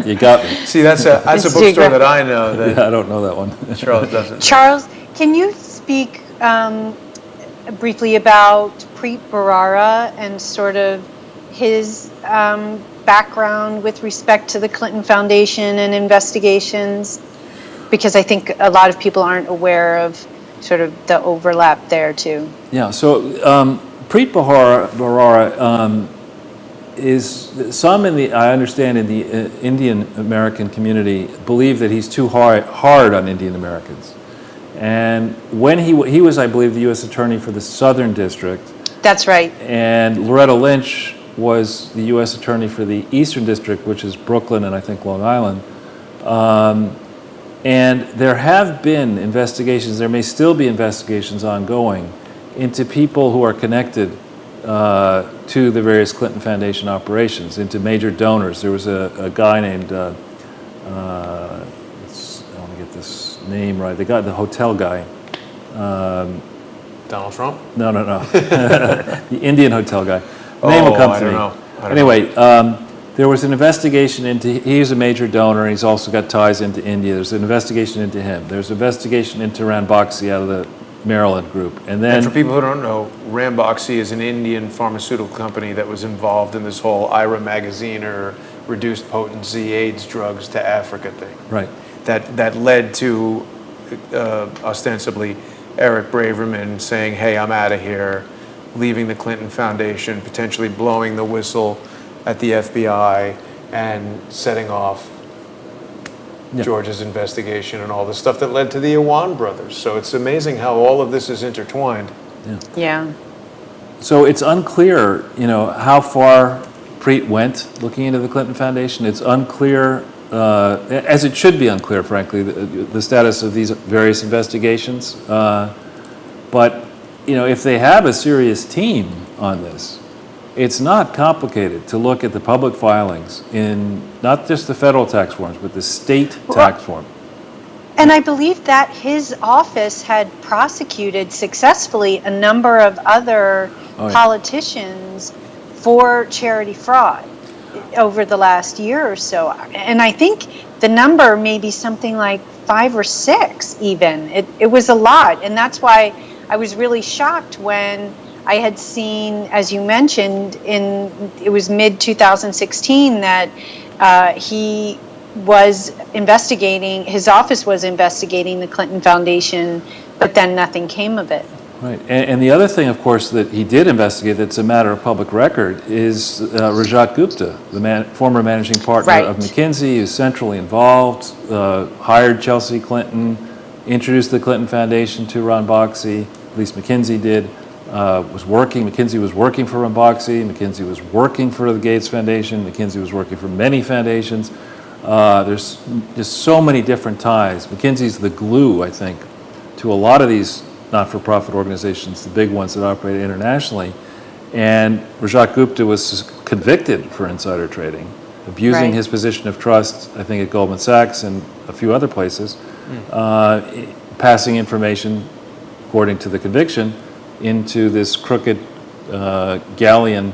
you got me. See, that's a bookstore that I know that Yeah, I don't know that one. Charles doesn't. Charles, can you speak briefly about Preet Bharara and sort of his background with respect to the Clinton Foundation and investigations? Because I think a lot of people aren't aware of sort of the overlap there too. Yeah, so Preet Bharara is, some I understand in the Indian American community believe that he's too hard on Indian Americans. And when he was, I believe, the U.S. Attorney for the Southern District. That's right. And Loretta Lynch was the U.S. Attorney for the Eastern District, which is Brooklyn and I think Long Island. And there have been investigations, there may still be investigations ongoing into people who are connected to the various Clinton Foundation operations, into major donors. There was a guy named, I want to get this name right, the hotel guy. Donald Trump? No. The Indian hotel guy. Name will come to me. I don't Anyway, there was an investigation into, he's a major donor, and he's also got ties into India. There's an investigation into him. There's an investigation into Ranbaxy out of the Maryland group. And for people who don't know, Ranbaxy is an Indian pharmaceutical company that was involved in this whole IRA magazine or reduced potency AIDS drugs to Africa thing. Right. That led to ostensibly Eric Braverman saying, hey, I'm out of here, leaving the Clinton Foundation, potentially blowing the whistle at the FBI and setting off George's investigation and all the stuff that led to the Iwan brothers. So it's amazing how all of this is intertwined. Yeah. So it's unclear, how far Preet went looking into the Clinton Foundation. It's unclear, as it should be unclear, frankly, the status of these various investigations. But, if they have a serious team on this, it's not complicated to look at the public filings in not just the federal tax forms, but the state tax form. And I believe that his office had prosecuted successfully a number of other politicians for charity fraud over the last year or so. And I think the number may be something like 5 or 6 even. It was a lot. And that's why I was really shocked when I had seen, as you mentioned, it was mid 2016 that he was investigating, his office was investigating the Clinton Foundation, but then nothing came of it. Right. And the other thing, of course, that he did investigate that's a matter of public record is Rajat Gupta, the former managing partner of McKinsey, who's centrally involved, hired Chelsea Clinton, introduced the Clinton Foundation to Ron Boxey, at least McKinsey did, McKinsey was working for Ron Boxey, McKinsey was working for the Gates Foundation, McKinsey was working for many foundations. There's just so many different ties. McKinsey's the glue, I think, to a lot of these not-for-profit organizations, the big ones that operate internationally. And Rajat Gupta was convicted for insider trading, abusing his position of trust, I think at Goldman Sachs and a few other places, passing information, according to the conviction, into this crooked galleon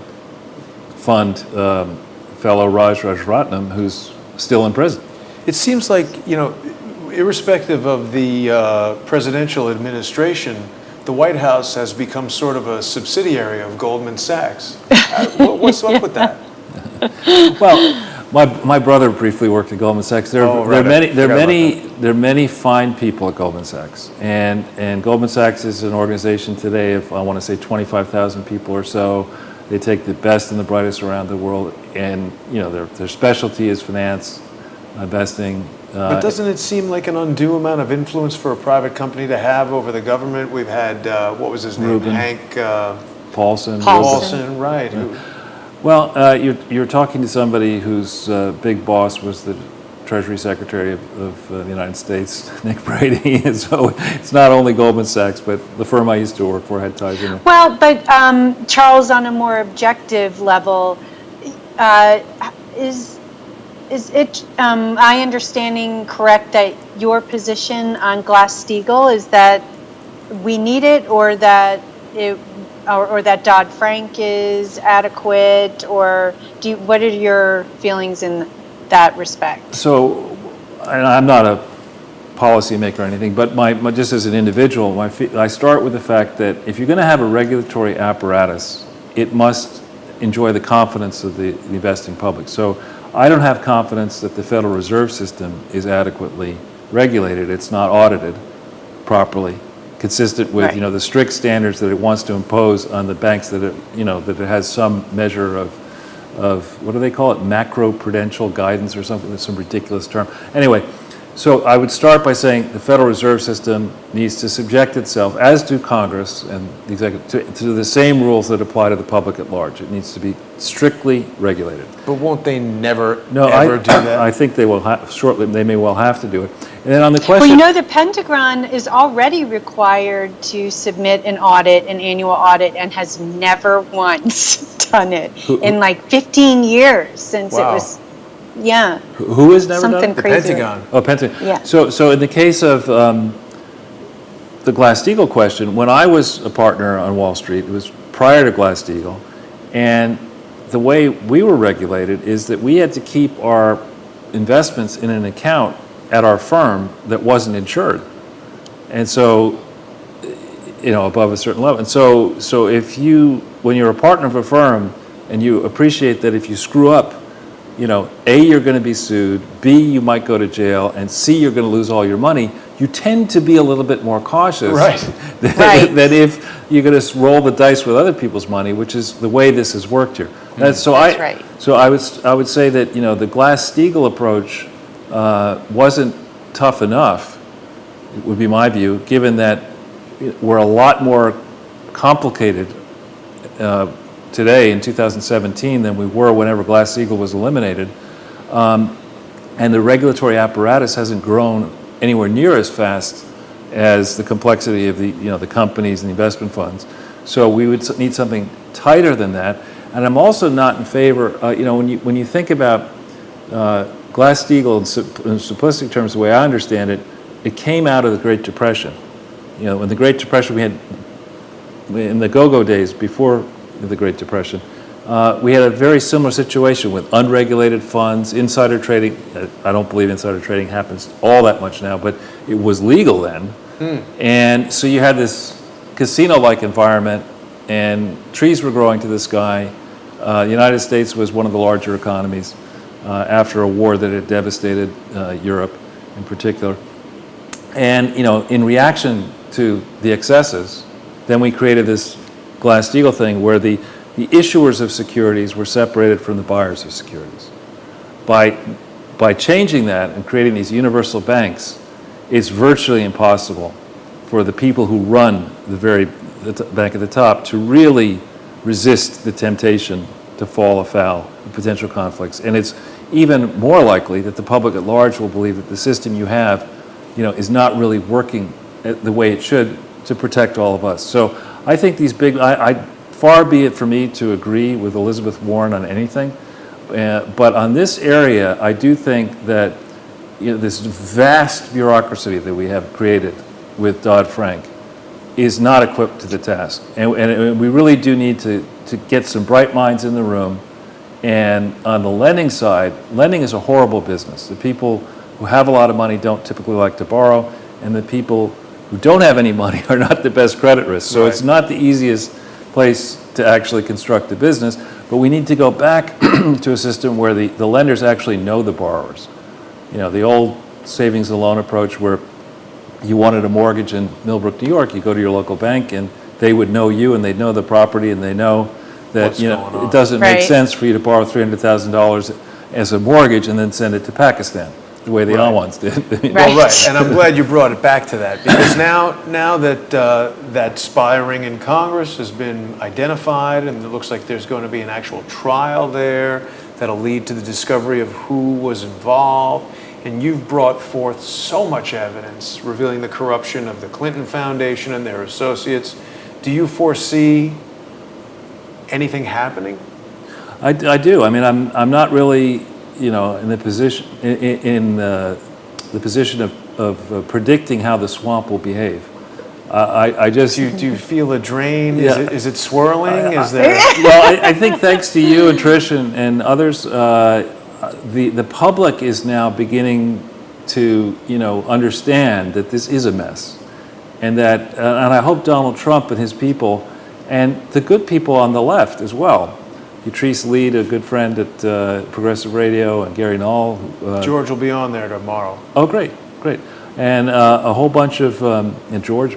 fund fellow Raj Rajaratnam, who's still in prison. It seems like, irrespective of the presidential administration, the White House has become sort of a subsidiary of Goldman Sachs. What's up with that? Well, my brother briefly worked at Goldman Sachs. There are many fine people at Goldman Sachs, and Goldman Sachs is an organization today of, I want to say, 25,000 people or so. They take the best and the brightest around the world, and their specialty is finance, investing. But doesn't it seem like an undue amount of influence for a private company to have over the government? We've had, what was his name? Rubin. Hank Paulson, right. Yeah. Well, you're talking to somebody whose big boss was the Treasury Secretary of the United States, Nick Brady, and so it's not only Goldman Sachs, but the firm I used to work for had ties in it. Well, but Charles, on a more objective level, is it my understanding correct that your position on Glass-Steagall is that we need it, or that or that Dodd-Frank is adequate, or what are your feelings in that respect? So, and I'm not a policymaker or anything, but just as an individual, I start with the fact that if you're going to have a regulatory apparatus, it must enjoy the confidence of the investing public. So I don't have confidence that the Federal Reserve System is adequately regulated. It's not audited properly, consistent with the strict standards that it wants to impose on the banks, that it has some measure of what do they call it, macro-prudential guidance or something, that's some ridiculous term. Anyway, so I would start by saying the Federal Reserve System needs to subject itself, as do Congress and the executive, to the same rules that apply to the public at large. It needs to be strictly regulated. But won't they ever do that? I think they will shortly. They may well have to do it. And then on the question, well, the Pentagon is already required to submit an annual audit, and has never once done it in like 15 years since it was. Yeah. Who has never something done it? The crazy. Pentagon. Oh, Pentagon. Yeah. So in the case of the Glass-Steagall question, when I was a partner on Wall Street, it was prior to Glass-Steagall, and the way we were regulated is that we had to keep our investments in an account at our firm that wasn't insured, and so above a certain level. And so when you're a partner of a firm and you appreciate that if you screw up, A, you're going to be sued, B, you might go to jail, and C, you're going to lose all your money, you tend to be a little bit more cautious than if you're going to roll the dice with other people's money, which is the way this has worked here. So I would say that the Glass-Steagall approach wasn't tough enough, would be my view, given that we're a lot more complicated today in 2017 than we were whenever Glass-Steagall was eliminated, and the regulatory apparatus hasn't grown anywhere near as fast as the complexity of the companies and the investment funds. So we would need something tighter than that. And I'm also not in favor. When you think about Glass-Steagall in simplistic terms, the way I understand it, it came out of the Great Depression. In the Great Depression, we had in the go-go days before the Great Depression, we had a very similar situation with unregulated funds, insider trading. I don't believe insider trading happens all that much now, but it was legal then. And so you had this casino-like environment and trees were growing to the sky. The United States was one of the larger economies after a war that had devastated Europe in particular. And, in reaction to the excesses, then we created this Glass-Steagall thing where the issuers of securities were separated from the buyers of securities. By changing that and creating these universal banks, it's virtually impossible for the people who run the bank at the top to really resist the temptation to fall afoul of potential conflicts. And it's even more likely that the public at large will believe that the system you have, is not really working the way it should to protect all of us. So I think these far be it for me to agree with Elizabeth Warren on anything, but on this area, I do think that this vast bureaucracy that we have created with Dodd-Frank is not equipped to the task. And we really do need to get some bright minds in the room. And on the lending side, lending is a horrible business. The people who have a lot of money don't typically like to borrow, and the people who don't have any money are not the best credit risk. So It's not the easiest place to actually construct a business, but we need to go back to a system where the lenders actually know the borrowers. The old savings and loan approach where you wanted a mortgage in Millbrook, New York, you go to your local bank and they would know you and they'd know the property and they know that it doesn't make sense for you to borrow $300,000 as a mortgage and then send it to Pakistan the way the Alwans did. Well, right, and I'm glad you brought it back to that, because now that that spy ring in Congress has been identified, and it looks like there's going to be an actual trial there that'll lead to the discovery of who was involved, and you've brought forth so much evidence revealing the corruption of the Clinton Foundation and their associates. Do you foresee anything happening? I do. I mean, I'm not really, in the position of predicting how the swamp will behave. I just do you feel a drain? Yeah. Is it swirling? Is there? Well, I think thanks to you and Trish and others, the public is now beginning to understand that this is a mess, and I hope Donald Trump and his people, and the good people on the left as well. Patrice Lead, a good friend at Progressive Radio, and Gary Null. George will be on there tomorrow. Oh, great. And a whole bunch of, and George,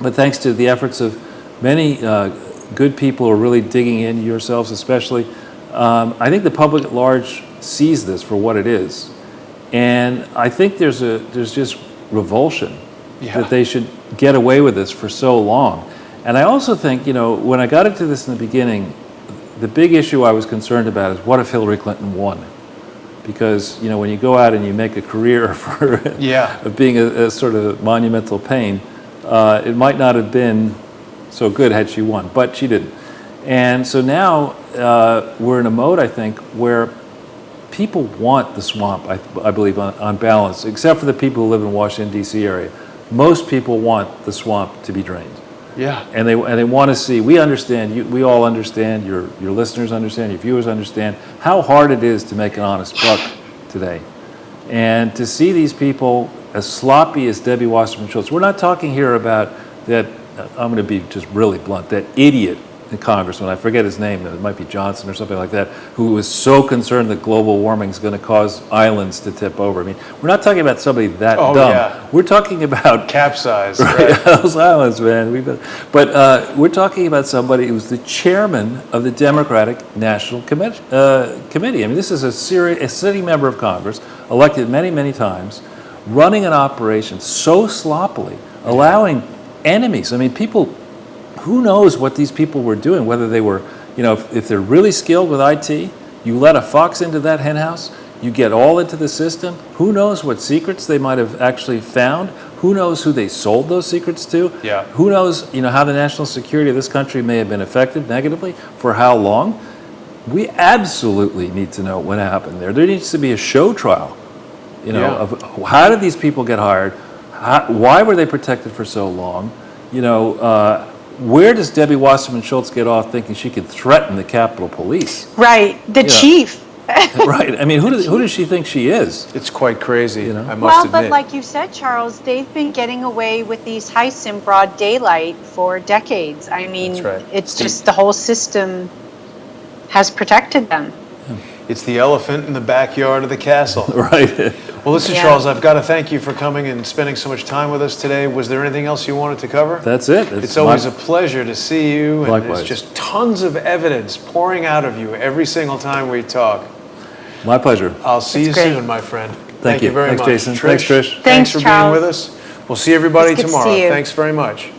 but thanks to the efforts of many good people who are really digging in, yourselves especially, I think the public at large sees this for what it is. And I think there's just revulsion that they should get away with this for so long. And I also think, when I got into this in the beginning, the big issue I was concerned about is what if Hillary Clinton won? Because, when you go out and you make a career of being a sort of monumental pain, it might not have been so good had she won, but she didn't. And so now we're in a mode, I think, where people want the swamp, I believe, on balance, except for the people who live in the Washington, D.C. area. Most people want the swamp to be drained. Yeah. And they want to see, we understand, we all understand, your listeners understand, your viewers understand how hard it is to make an honest buck today. And to see these people as sloppy as Debbie Wasserman Schultz, we're not talking here about that, I'm going to be just really blunt, that idiot in Congressman, I forget his name, it might be Johnson or something like that, who was so concerned that global warming is going to cause islands to tip over. I mean, we're not talking about somebody that dumb. Yeah. We're talking about capsize, right? Those islands, man. But we're talking about somebody who's the chairman of the Democratic National Committee. I mean, this is a sitting member of Congress, elected many, many times, running an operation so sloppily, allowing enemies. I mean, people. Who knows what these people were doing, whether they were, if they're really skilled with IT, you let a fox into that henhouse, you get all into the system. Who knows what secrets they might have actually found? Who knows who they sold those secrets to? Yeah. Who knows, how the national security of this country may have been affected negatively, for how long? We absolutely need to know what happened there. There needs to be a show trial, of how did these people get hired? Why were they protected for so long? Where does Debbie Wasserman Schultz get off thinking she could threaten the Capitol Police? Right, the chief. Right. I mean, who does she think she is? It's quite crazy, You know? I must Well, admit. but like you said, Charles, they've been getting away with these heists in broad daylight for decades. I mean, That's right. it's just the whole system has protected them. It's the elephant in the backyard of the castle. Right. Well, listen, Yeah. Charles, I've got to thank you for coming and spending so much time with us today. Was there anything else you wanted to cover? That's it. It's always a pleasure to see you, and Likewise. there's just tons of evidence pouring out of you every single time we talk. My pleasure. I'll see That's you great. soon, my friend. Thank you. very Thanks, much. Jason. Thanks, Trish. Thanks Thanks, for Charles. being with us. We'll see everybody It's good to tomorrow. see you. Thanks very much.